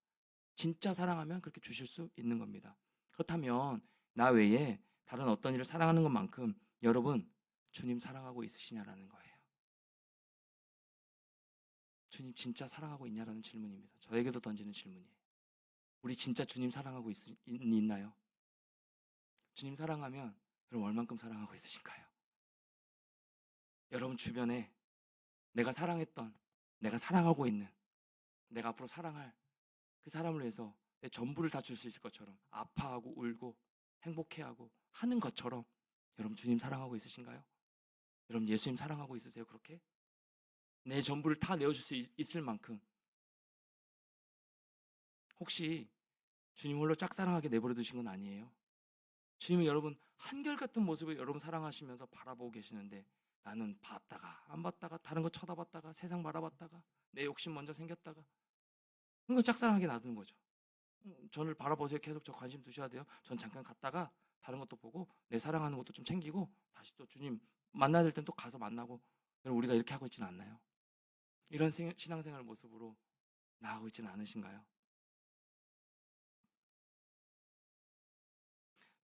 진짜 사랑하면 그렇게 주실 수 있는 겁니다. 그렇다면 나 외에 다른 어떤 일을 사랑하는 것만큼 여러분 주님 사랑하고 있으시냐라는 거예요. 주님 진짜 사랑하고 있냐라는 질문입니다. 저에게도 던지는 질문이에요. 우리 진짜 주님 사랑하고 있나요? 주님 사랑하면 여러분 얼만큼 사랑하고 있으신가요? 여러분 주변에 내가 사랑했던, 내가 사랑하고 있는, 내가 앞으로 사랑할 그 사람을 위해서 내 전부를 다 줄 수 있을 것처럼 아파하고 울고 행복해하고 하는 것처럼 여러분 주님 사랑하고 있으신가요? 여러분 예수님 사랑하고 있으세요? 그렇게? 내 전부를 다 내어줄 수 있을 만큼 혹시 주님 홀로 짝사랑하게 내버려 두신 건 아니에요? 주님은 여러분 한결같은 모습을 여러분 사랑하시면서 바라보고 계시는데 나는 봤다가 안 봤다가 다른 거 쳐다봤다가 세상 바라봤다가 내 욕심 먼저 생겼다가 그거 짝사랑하게 놔두는 거죠. 저를 바라보세요. 계속 저 관심 두셔야 돼요. 전 잠깐 갔다가 다른 것도 보고 내 사랑하는 것도 좀 챙기고 다시 또 주님 만나야 될 땐 또 가서 만나고. 여러분 우리가 이렇게 하고 있지는 않나요? 이런 신앙생활 모습으로 나아가고 있지는 않으신가요?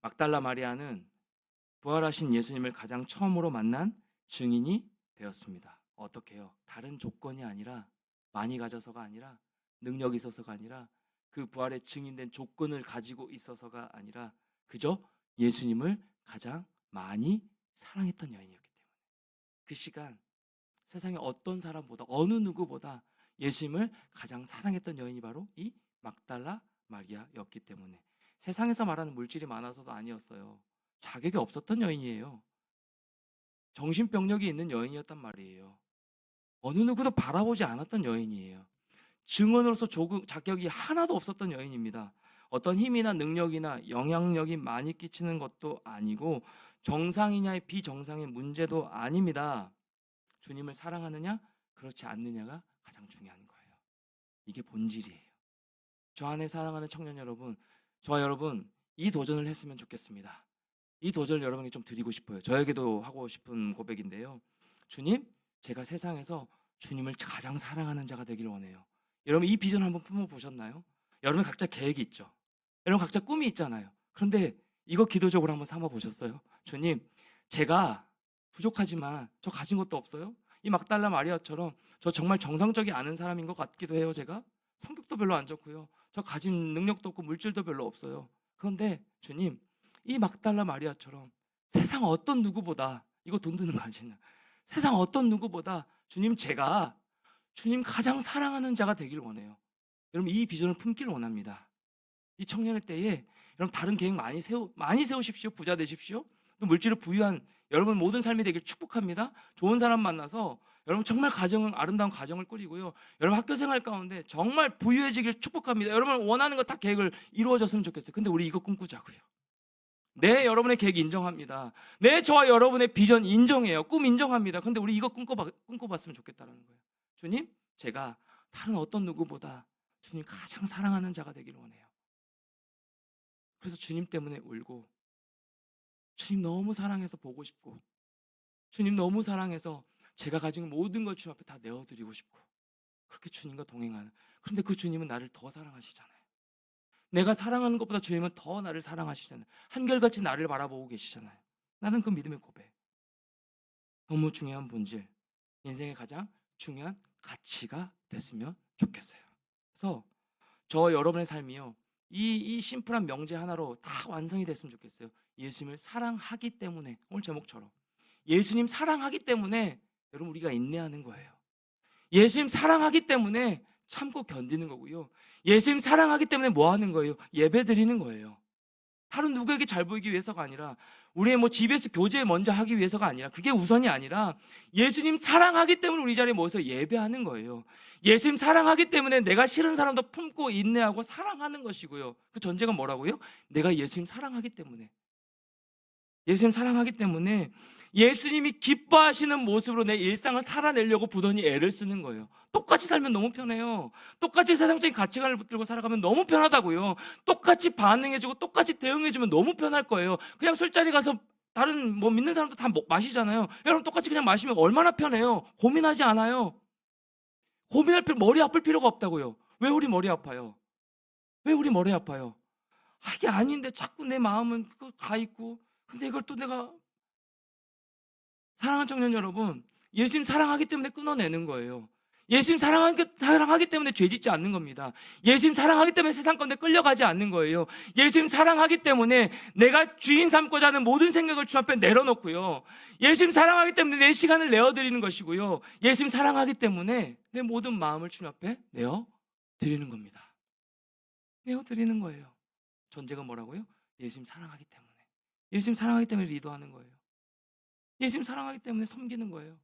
막달라 마리아는 부활하신 예수님을 가장 처음으로 만난 증인이 되었습니다. 어떻게요? 다른 조건이 아니라 많이 가져서가 아니라 능력이 있어서가 아니라 그 부활의 증인된 조건을 가지고 있어서가 아니라 그저 예수님을 가장 많이 사랑했던 여인이었기 때문에 그 시간 세상의 어떤 사람보다 어느 누구보다 예수님을 가장 사랑했던 여인이 바로 이 막달라 마리아였기 때문에 세상에서 말하는 물질이 많아서도 아니었어요. 자격이 없었던 여인이에요. 정신병력이 있는 여인이었단 말이에요. 어느 누구도 바라보지 않았던 여인이에요. 증언으로서 자격이 하나도 없었던 여인입니다. 어떤 힘이나 능력이나 영향력이 많이 끼치는 것도 아니고 정상이냐의 비정상의 문제도 아닙니다. 주님을 사랑하느냐 그렇지 않느냐가 가장 중요한 거예요. 이게 본질이에요. 저 안에 사랑하는 청년 여러분, 저와 여러분 이 도전을 했으면 좋겠습니다. 이 도전을 여러분에게 좀 드리고 싶어요. 저에게도 하고 싶은 고백인데요. 주님, 제가 세상에서 주님을 가장 사랑하는 자가 되길 원해요. 여러분 이 비전 한번 품어보셨나요? 여러분 각자 계획이 있죠. 여러분 각자 꿈이 있잖아요. 그런데 이거 기도적으로 한번 삼아보셨어요? 주님, 제가 부족하지만 저 가진 것도 없어요. 이 막달라 마리아처럼 저 정말 정상적이 않은 사람인 것 같기도 해요. 제가 성격도 별로 안 좋고요. 저 가진 능력도 없고 물질도 별로 없어요. 그런데 주님, 이 막달라 마리아처럼 세상 어떤 누구보다 이거 돈 드는 거 아니냐? 세상 어떤 누구보다 주님 제가 주님 가장 사랑하는 자가 되길 원해요. 여러분 이 비전을 품길 원합니다. 이 청년의 때에 여러분 다른 계획 많이 세우십시오. 부자 되십시오. 또 물질을 부유한 여러분 모든 삶이 되길 축복합니다. 좋은 사람 만나서 여러분 정말 아름다운 가정을 꾸리고요. 여러분 학교 생활 가운데 정말 부유해지길 축복합니다. 여러분 원하는 거 다 계획을 이루어졌으면 좋겠어요. 근데 우리 이거 꿈꾸자고요. 네, 여러분의 계획 인정합니다. 네, 저와 여러분의 비전 인정해요. 꿈 인정합니다. 근데 우리 이거 꿈꿔봤으면 좋겠다는 거예요. 주님, 제가 다른 어떤 누구보다 주님 가장 사랑하는 자가 되기를 원해요. 그래서 주님 때문에 울고 주님 너무 사랑해서 보고 싶고 주님 너무 사랑해서 제가 가진 모든 걸 주님 앞에 다 내어드리고 싶고 그렇게 주님과 동행하는. 그런데 그 주님은 나를 더 사랑하시잖아요. 내가 사랑하는 것보다 주님은 더 나를 사랑하시잖아요. 한결같이 나를 바라보고 계시잖아요. 나는 그 믿음의 고백. 너무 중요한 본질, 인생의 가장 중요한 가치가 됐으면 좋겠어요. 그래서 저 여러분의 삶이요, 이 심플한 명제 하나로 다 완성이 됐으면 좋겠어요. 예수님을 사랑하기 때문에, 오늘 제목처럼 예수님 사랑하기 때문에 여러분 우리가 인내하는 거예요. 예수님 사랑하기 때문에 참고 견디는 거고요. 예수님 사랑하기 때문에 뭐 하는 거예요? 예배 드리는 거예요. 다른 누구에게 잘 보이기 위해서가 아니라 우리의 집에서 교제 먼저 하기 위해서가 아니라 그게 우선이 아니라 예수님 사랑하기 때문에 우리 자리에 모여서 예배하는 거예요. 예수님 사랑하기 때문에 내가 싫은 사람도 품고 인내하고 사랑하는 것이고요. 그 전제가 뭐라고요? 내가 예수님 사랑하기 때문에. 예수님 사랑하기 때문에 예수님이 기뻐하시는 모습으로 내 일상을 살아내려고 부단히 애를 쓰는 거예요. 똑같이 살면 너무 편해요. 똑같이 세상적인 가치관을 붙들고 살아가면 너무 편하다고요. 똑같이 반응해주고 똑같이 대응해주면 너무 편할 거예요. 그냥 술자리 가서 다른 믿는 사람도 다 마시잖아요. 여러분 똑같이 그냥 마시면 얼마나 편해요. 고민하지 않아요. 머리 아플 필요가 없다고요. 왜 우리 머리 아파요? 왜 우리 머리 아파요? 이게 아닌데 자꾸 내 마음은 가 있고 근데 이걸 또 내가 사랑하는 청년 여러분, 예수님 사랑하기 때문에 끊어내는 거예요. 예수님 사랑하기 때문에 죄 짓지 않는 겁니다. 예수님 사랑하기 때문에 세상 건데 끌려가지 않는 거예요. 예수님 사랑하기 때문에 내가 주인 삼고자 하는 모든 생각을 주 앞에 내려놓고요. 예수님 사랑하기 때문에 내 시간을 내어드리는 것이고요. 예수님 사랑하기 때문에 내 모든 마음을 주 앞에 내어드리는 겁니다. 내어드리는 거예요. 전제가 뭐라고요? 예수님 사랑하기 때문에. 예수님 사랑하기 때문에 리더하는 거예요. 예수님 사랑하기 때문에 섬기는 거예요.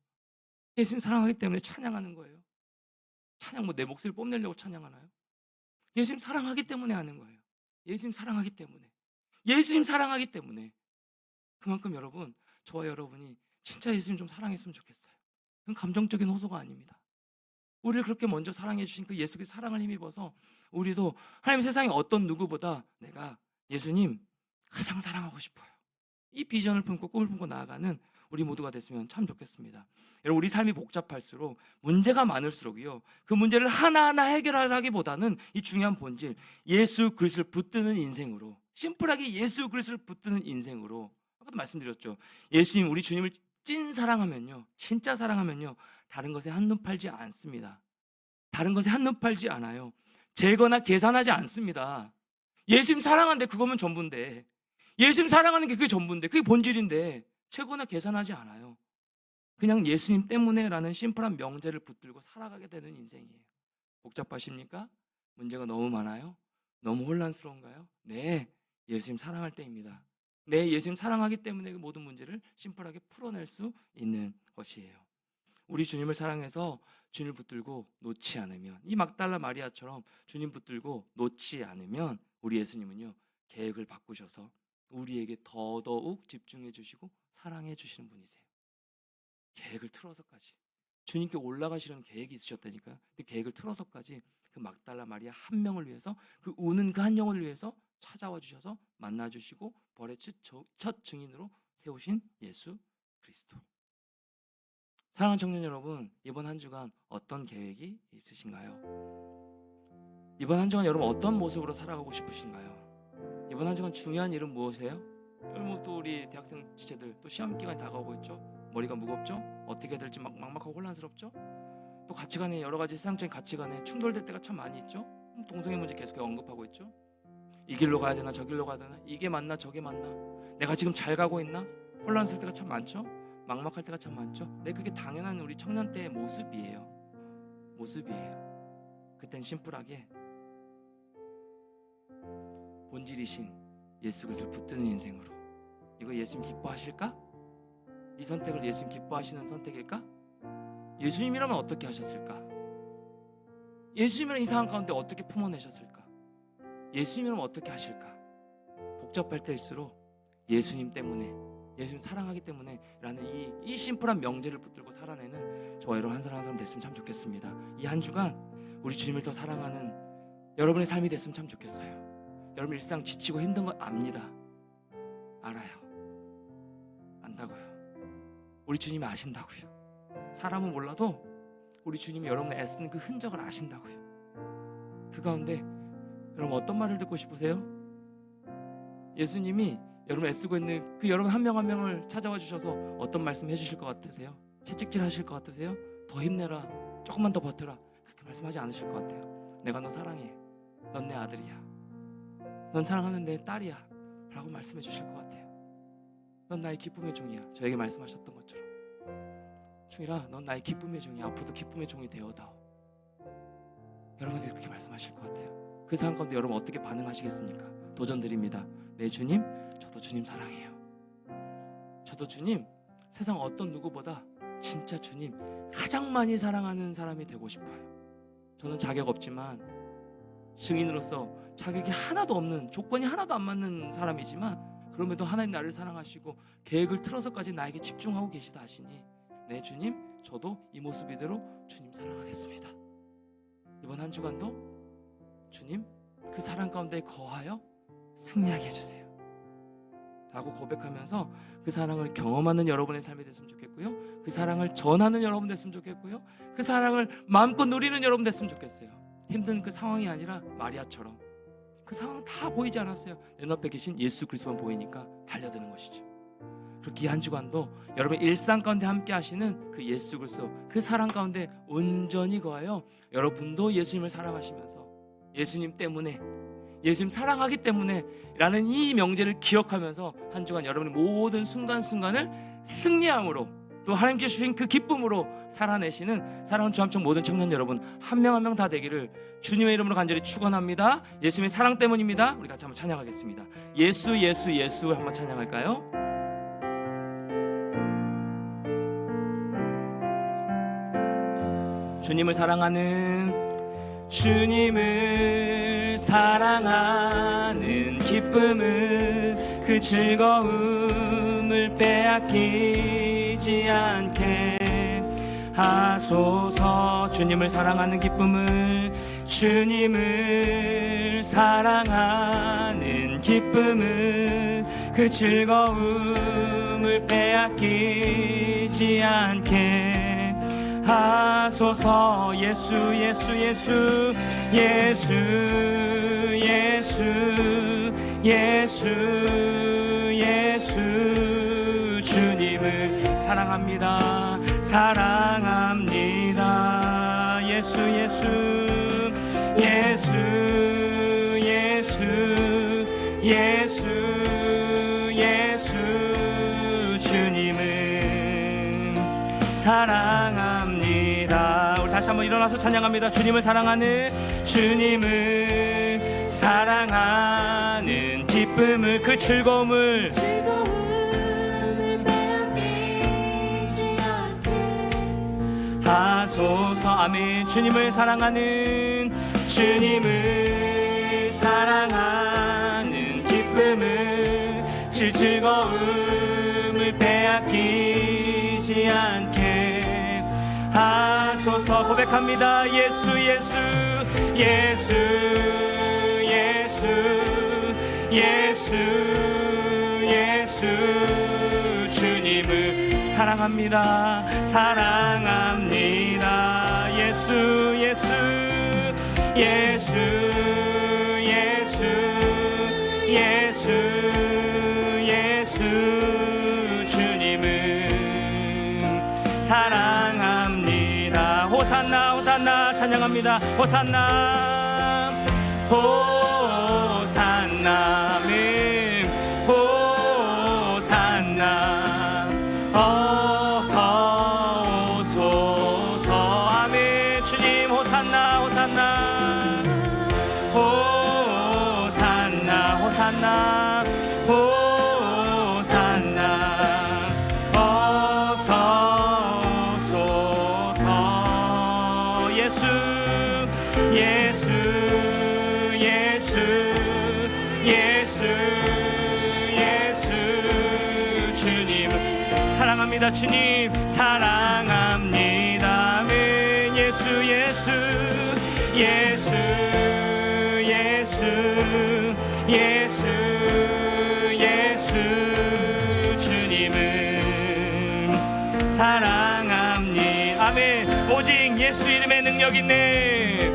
예수님 사랑하기 때문에 찬양하는 거예요. 찬양 뭐 내 목소리를 뽐내려고 찬양하나요? 예수님 사랑하기 때문에 하는 거예요. 예수님 사랑하기 때문에. 예수님 사랑하기 때문에. 그만큼 여러분, 저와 여러분이 진짜 예수님 좀 사랑했으면 좋겠어요. 그건 감정적인 호소가 아닙니다. 우리를 그렇게 먼저 사랑해 주신 그 예수의 사랑을 힘입어서 우리도 하나님 세상에 어떤 누구보다 내가 예수님 가장 사랑하고 싶어요. 이 비전을 품고 꿈을 품고 나아가는 우리 모두가 됐으면 참 좋겠습니다. 여러분, 우리 삶이 복잡할수록 문제가 많을수록요, 그 문제를 하나하나 해결하기보다는 이 중요한 본질, 예수 그리스도를 붙드는 인생으로, 심플하게 예수 그리스도를 붙드는 인생으로. 아까도 말씀드렸죠. 예수님, 우리 주님을 찐 사랑하면요, 진짜 사랑하면요, 다른 것에 한눈 팔지 않습니다. 다른 것에 한눈 팔지 않아요. 재거나 계산하지 않습니다. 예수님 사랑하는데 그거면 전부인데, 예수님 사랑하는 게 그게 전부인데, 그게 본질인데 재거나 계산하지 않아요. 그냥 예수님 때문에라는 심플한 명제를 붙들고 살아가게 되는 인생이에요. 복잡하십니까? 문제가 너무 많아요? 너무 혼란스러운가요? 네, 예수님 사랑할 때입니다. 네, 예수님 사랑하기 때문에 그 모든 문제를 심플하게 풀어낼 수 있는 것이에요. 우리 주님을 사랑해서 주님을 붙들고 놓지 않으면, 이 막달라 마리아처럼 주님 붙들고 놓지 않으면 우리 예수님은요, 계획을 바꾸셔서 우리에게 더더욱 집중해 주시고 사랑해 주시는 분이세요. 계획을 틀어서까지 주님께 올라가시려는 계획이 있으셨다니까요. 근데 계획을 틀어서까지 그 막달라 마리아 한 명을 위해서, 그 우는 그 한 영혼을 위해서 찾아와 주셔서 만나 주시고 벌의 첫 증인으로 세우신 예수 그리스도. 사랑하는 청년 여러분, 이번 한 주간 어떤 계획이 있으신가요? 이번 한 주간 여러분 어떤 모습으로 살아가고 싶으신가요? 이번 한 주간 중요한 일은 무엇이에요? 여러분, 또 우리 대학생 지체들 또 시험 기간이 다가오고 있죠. 머리가 무겁죠? 어떻게 해야 될지 막막하고 혼란스럽죠? 또 가치관에, 여러 가지 세상적인 가치관에 충돌될 때가 참 많이 있죠. 동성애 문제 계속 언급하고 있죠. 이 길로 가야 되나 저 길로 가야 되나, 이게 맞나 저게 맞나, 내가 지금 잘 가고 있나, 혼란스러울 때가 참 많죠. 막막할 때가 참 많죠. 네, 그게 당연한 우리 청년 때의 모습이에요. 그땐 심플하게 본질이신 예수 그리스도를 붙드는 인생으로. 이거 예수님 기뻐하실까? 이 선택을 예수님 기뻐하시는 선택일까? 예수님이라면 어떻게 하셨을까? 예수님이라는 이 상황 가운데 어떻게 품어내셨을까? 예수님이라면 어떻게 하실까? 복잡할 때일수록 예수님 때문에, 예수님 사랑하기 때문에 라는 이 심플한 명제를 붙들고 살아내는 저와 여러분 한 사람 한 사람 됐으면 참 좋겠습니다. 이 한 주간 우리 주님을 더 사랑하는 여러분의 삶이 됐으면 참 좋겠어요. 여러분 일상 지치고 힘든 거 압니다. 알아요. 안다고요. 우리 주님이 아신다고요. 사람은 몰라도 우리 주님이 여러분의 애쓰는 그 흔적을 아신다고요. 그 가운데 여러분 어떤 말을 듣고 싶으세요? 예수님이 여러분 애쓰고 있는 그 여러분 한 명 한 명을 찾아와 주셔서 어떤 말씀 해주실 것 같으세요? 채찍질 하실 것 같으세요? 더 힘내라, 조금만 더 버텨라, 그렇게 말씀하지 않으실 것 같아요. 내가 너 사랑해, 넌 내 아들이야, 넌 사랑하는 내 딸이야 라고 말씀해 주실 것 같아요. 넌 나의 기쁨의 종이야, 저에게 말씀하셨던 것처럼. 충일아, 넌 나의 기쁨의 종이야, 앞으로도 기쁨의 종이 되어다오. 여러분들이 그렇게 말씀하실 것 같아요. 그 상황 가운데 여러분 어떻게 반응하시겠습니까? 도전 드립니다. 네, 주님, 저도 주님 사랑해요. 저도 주님, 세상 어떤 누구보다 진짜 주님 가장 많이 사랑하는 사람이 되고 싶어요. 저는 자격 없지만, 증인으로서 자격이 하나도 없는, 조건이 하나도 안 맞는 사람이지만 그럼에도 하나님 나를 사랑하시고 계획을 틀어서까지 나에게 집중하고 계시다 하시니, 네 주님, 저도 이 모습 이대로 주님 사랑하겠습니다. 이번 한 주간도 주님 그 사랑 가운데 거하여 승리하게 해주세요 라고 고백하면서 그 사랑을 경험하는 여러분의 삶이 됐으면 좋겠고요, 그 사랑을 전하는 여러분 됐으면 좋겠고요, 그 사랑을 마음껏 누리는 여러분 됐으면 좋겠어요. 힘든 그 상황이 아니라 마리아처럼 그 상황 다 보이지 않았어요. 내 눈앞에 계신 예수 그리스도만 보이니까 달려드는 것이죠. 그렇게 이 한 주간도 여러분 일상 가운데 함께 하시는 그 예수 그리스도, 그 사랑 가운데 온전히 거하여 여러분도 예수님을 사랑하시면서 예수님 때문에, 예수님 사랑하기 때문에 라는 이 명제를 기억하면서 한 주간 여러분의 모든 순간순간을 승리함으로 또 하나님께 주신 그 기쁨으로 살아내시는 사랑하는 주함청 모든 청년 여러분 한 명 한 명 다 되기를 주님의 이름으로 간절히 축원합니다. 예수님의 사랑 때문입니다. 우리 같이 한번 찬양하겠습니다. 예수 예수 예수 한번 찬양할까요? 주님을 사랑하는 기쁨을 그 즐거움을 빼앗기지 않게 하소서. 주님을 사랑하는 기쁨을 그 즐거움을 빼앗기지 않게 하소서. 예수 예수 예수 예수 예수 예수 예수 주님을 사랑합니다. 예수 예수 예수 예수 예수 예수 주님을 사랑합니다. 우리 다시 한번 일어나서 찬양합니다. 주님을 사랑하는 기쁨을 그 즐거움을 빼앗기지 않게 하소서. 아멘. 주님을 사랑하는 기쁨을 그 즐거움을 빼앗기지 않게 하소서. 고백합니다. 예수 예수 예수 예수 예수 예수 주님을 사랑합니다. 예수 예수 예수 예수 예수 예수 주님을 사랑합니다. 호산나 호산나 찬양합니다. 호산나 호산나 아멘. 호산나 어서 오소서. 아멘. 주님 호산나 호산나 호산나 호산나 호산나 어서 오소서. 예수 예수 예수 예수 예수 주님 사랑합니다. 주님 사랑합니다. 아멘. 예수 예수 예수 예수 예수 예수 주님을 사랑합니다. 아멘. 오직 예수 이름에 능력 있네.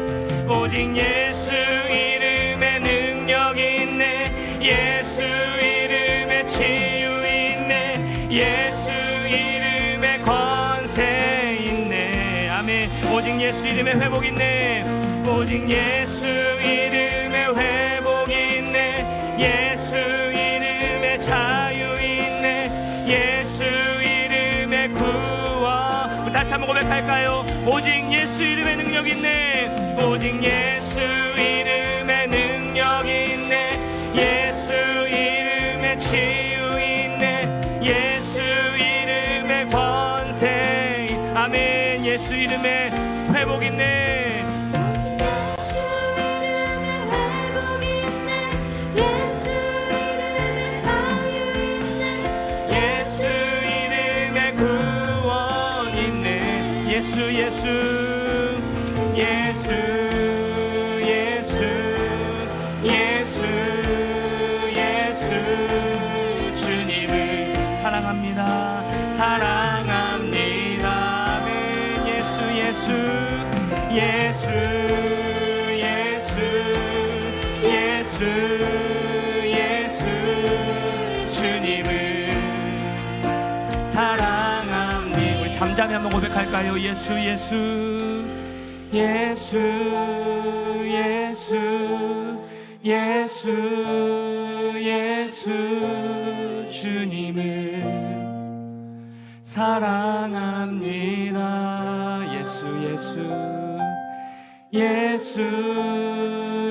오직 예수 이름에 능력 있네. 예수 이름에 치유 있네. 예수 이름에 권세 있네. 아멘. 오직 예수 이름에 회복 있네. 오직 예수 이름에 회복 있네. 예수 이름에 자유 있네. 예수 이름에 구원. 우리 다시 한번 고백할까요? 오직 예수 이름에 능력 있네. 오직 예수 이름에 능력 있네. 예수 이름에 치유 있네. 예수 이름에 권세. 아멘. 예수 이름에 회복 있네. 예수 이름에 회복 있네. 예수 이름에 자유 있네. 예수 이름에 구원 있네. 예수 예수 예수 예수 예수 예수 주님을 사랑합니다. 아멘. 예수 예수 예수 예수 예수 예수 주님을 사랑합니다. 우리 잠잠히 한번 고백할까요? 예수 예수 예수 예수 예수 예수 주님을 사랑합니다. 예수 예수 예수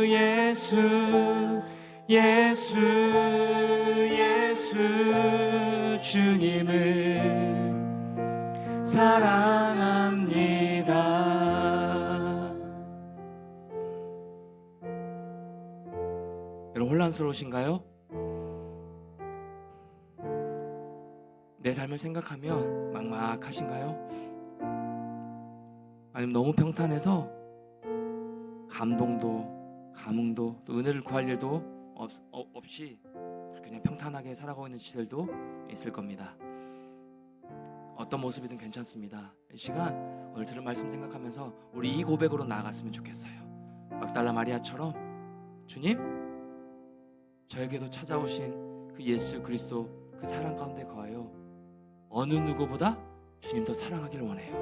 예수 예수 예수 주님을 사랑합니다. 여러분 혼란스러우신가요? 내 삶을 생각하며 막막하신가요? 아니면 너무 평탄해서 감동도 감흥도 또 은혜를 구할 일도 없이 그냥 평탄하게 살아가고 있는 시절도 있을 겁니다. 어떤 모습이든 괜찮습니다. 이 시간 오늘 들은 말씀 생각하면서 우리 이 고백으로 나아갔으면 좋겠어요. 막달라 마리아처럼 주님, 저에게도 찾아오신 그 예수 그리스도 그 사랑 가운데 거하여 어느 누구보다 주님 더 사랑하기를 원해요.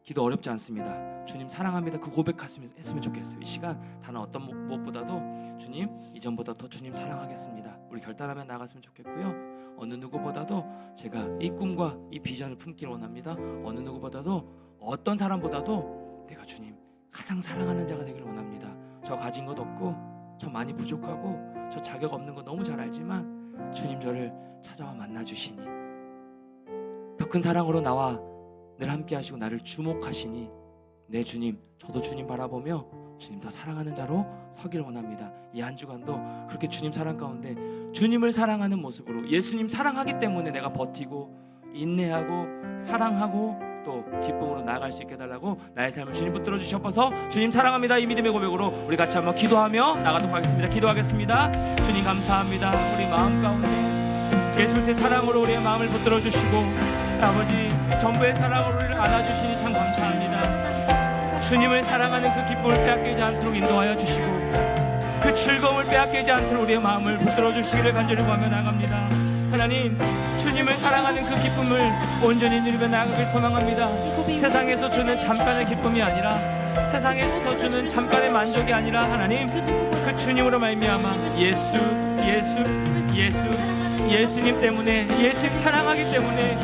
기도 어렵지 않습니다. 주님 사랑합니다. 그 고백했으면 좋겠어요. 이 시간 다른 어떤 무엇보다도 주님, 이전보다 더 주님 사랑하겠습니다. 우리 결단하며 나아갔으면 좋겠고요. 어느 누구보다도 제가 이 꿈과 이 비전을 품기를 원합니다. 어느 누구보다도 어떤 사람보다도 내가 주님 가장 사랑하는 자가 되기를 원합니다. 저 가진 것 없고 저 많이 부족하고 저 자격 없는 거 너무 잘 알지만 주님 저를 찾아와 만나주시니 더 큰 사랑으로 나와 늘 함께 하시고 나를 주목하시니 내 주님, 저도 주님 바라보며 주님 더 사랑하는 자로 서기를 원합니다. 이 한 주간도 그렇게 주님 사랑 가운데 주님을 사랑하는 모습으로 예수님 사랑하기 때문에 내가 버티고 인내하고 사랑하고 또 기쁨으로 나아갈 수 있게 해달라고 나의 삶을 주님 붙들어 주셔서 주님 사랑합니다. 이 믿음의 고백으로 우리 같이 한번 기도하며 나가도록 하겠습니다. 기도하겠습니다. 주님 감사합니다. 우리 마음 가운데 예수의 사랑으로 우리의 마음을 붙들어 주시고 아버지 전부의 사랑으로 우리를 안아주시니 참 감사합니다. 주님을 사랑하는 그 기쁨을 빼앗기지 않도록 인도하여 주시고 그 즐거움을 빼앗기지 않도록 우리의 마음을 붙들어 주시기를 간절히 구하며 나갑니다. 하나님, 주님을 사랑하는 그 기쁨을 온전히 누리며 나아가길 소망합니다. 세상에서 주는 잠깐의 기쁨이 아니라 세상에서 주는 잠깐의 만족이 아니라 하나님 그 주님으로 말미암아 예수님 때문에 예수님 사랑하기 때문에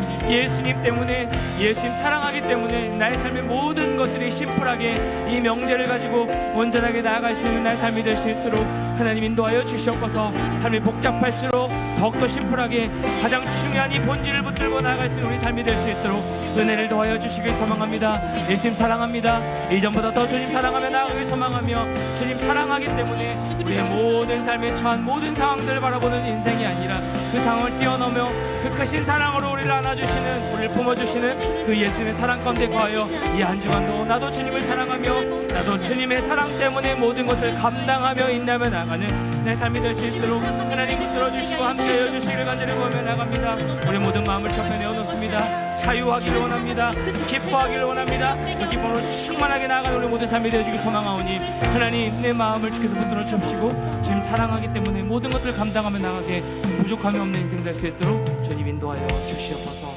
예수님 사랑하기 때문에 나의 삶의 모든 것들이 심플하게 이 명제를 가지고 온전하게 나아갈 수 있는 나의 삶이 될 수 있도록 하나님 인도하여 주시옵소서. 삶이 복잡할수록 더욱더 심플하게 가장 중요한 이 본질을 붙들고 나아갈 수 있는 우리 삶이 될 수 있도록 은혜를 더하여 주시길 소망합니다. 예수님 사랑합니다. 이전보다 더 주님 사랑하며 나아가길 소망하며 주님 사랑하기 때문에 우리의 모든 삶에 처한 모든 상황들을 바라보는 인생이 아니라 그 상황을 뛰어넘어 그 크신 사랑으로 우리를 안아주시는 우리를 품어주시는 그 예수님의 사랑 가운데 거하여 이 한 주간도 나도 주님을 사랑하며 나도 주님의 사랑 때문에 모든 것을 감당하며 인내하며 나가는 내 삶이 될 수 있도록 하나님 붙들어주시고 함께하여 주시기를 간절히 구하며 나갑니다. 우리 모든 마음을 접해 내어놓습니다. 자유하기를 원합니다. 기뻐하기를 원합니다. 그 기쁨으로 충만하게 나아가는 우리 모든 삶이 되어주길 소망하오니 하나님 내 마음을 주께서 붙들어 주옵시고 주님 사랑하기 때문에 모든 것들을 감당하며 나가게 부족함이 없는 인생 될 수 있도록 주님 인도하여 주시옵소서.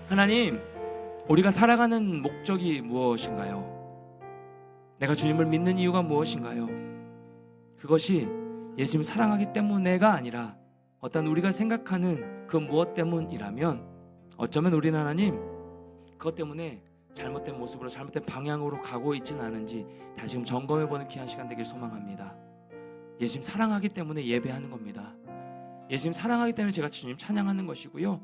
하나님, 우리가 살아가는 목적이 무엇인가요? 내가 주님을 믿는 이유가 무엇인가요? 그것이 예수님 사랑하기 때문에가 아니라 어떤 우리가 생각하는 그 무엇 때문이라면 어쩌면 우리는 하나님 그것 때문에 잘못된 모습으로 잘못된 방향으로 가고 있지는 않은지 다시금 점검해보는 귀한 시간 되길 소망합니다. 예수님 사랑하기 때문에 예배하는 겁니다. 예수님 사랑하기 때문에 제가 주님 찬양하는 것이고요.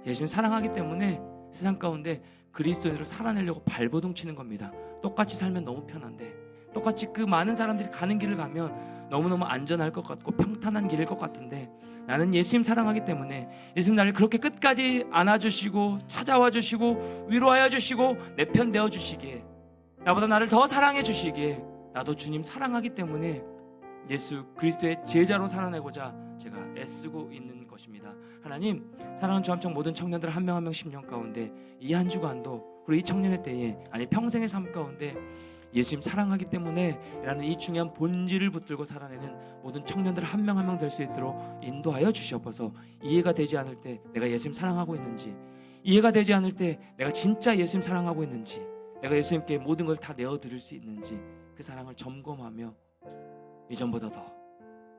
예수님 사랑하기 때문에 세상 가운데 그리스도인으로 살아내려고 발버둥 치는 겁니다. 똑같이 살면 너무 편한데 똑같이 그 많은 사람들이 가는 길을 가면 너무너무 안전할 것 같고 평탄한 길일 것 같은데 나는 예수님 사랑하기 때문에 예수님 나를 그렇게 끝까지 안아주시고 찾아와 주시고 위로하여 주시고 내 편 되어 주시기에 나보다 나를 더 사랑해 주시기에 나도 주님 사랑하기 때문에 예수 그리스도의 제자로 살아내고자 제가 애쓰고 있는 것입니다. 하나님, 사랑하는 주함청 모든 청년들 한 명 한 명 10년 가운데 이 한 주간도 그리고 이 청년의 때에 아니 평생의 삶 가운데 예수님 사랑하기 때문에 라는 이 중요한 본질을 붙들고 살아내는 모든 청년들 한 명 한 명 될 수 있도록 인도하여 주시옵소서. 이해가 되지 않을 때 내가 예수님 사랑하고 있는지, 이해가 되지 않을 때 내가 진짜 예수님 사랑하고 있는지, 내가 예수님께 모든 걸 다 내어드릴 수 있는지 그 사랑을 점검하며 이전보다 더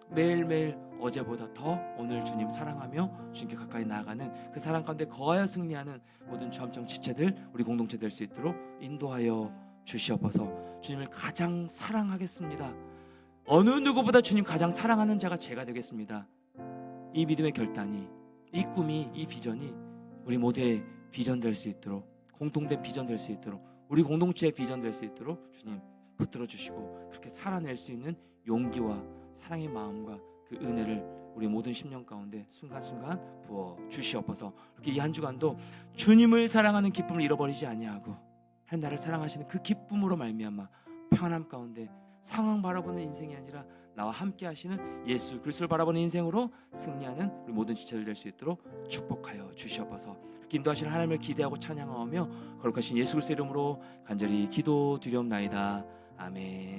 매일매일 어제보다 더 오늘 주님 사랑하며 주님께 가까이 나아가는 그 사랑 가운데 거하여 승리하는 모든 주함청 지체들 우리 공동체 될 수 있도록 인도하여 주시옵소서. 주님을 가장 사랑하겠습니다. 어느 누구보다 주님 가장 사랑하는 자가 제가 되겠습니다. 이 믿음의 결단이, 이 꿈이, 이 비전이 우리 모두의 비전 될 수 있도록, 공통된 비전 될 수 있도록, 우리 공동체의 비전 될 수 있도록 주님 붙들어 주시고 그렇게 살아낼 수 있는 용기와 사랑의 마음과 그 은혜를 우리 모든 10년 가운데 순간순간 부어 주시옵소서. 이렇게 이 한 주간도 주님을 사랑하는 기쁨을 잃어버리지 아니하고 하나님 나를 사랑하시는 그 기쁨으로 말미암아 평안함 가운데 상황 바라보는 인생이 아니라 나와 함께 하시는 예수 그리스도를 바라보는 인생으로 승리하는 우리 모든 지체들 될 수 있도록 축복하여 주시옵소서. 이렇게 인도하시는 하나님을 기대하고 찬양하며 거룩하신 예수 그리스도 이름으로 간절히 기도드리옵나이다. 아멘.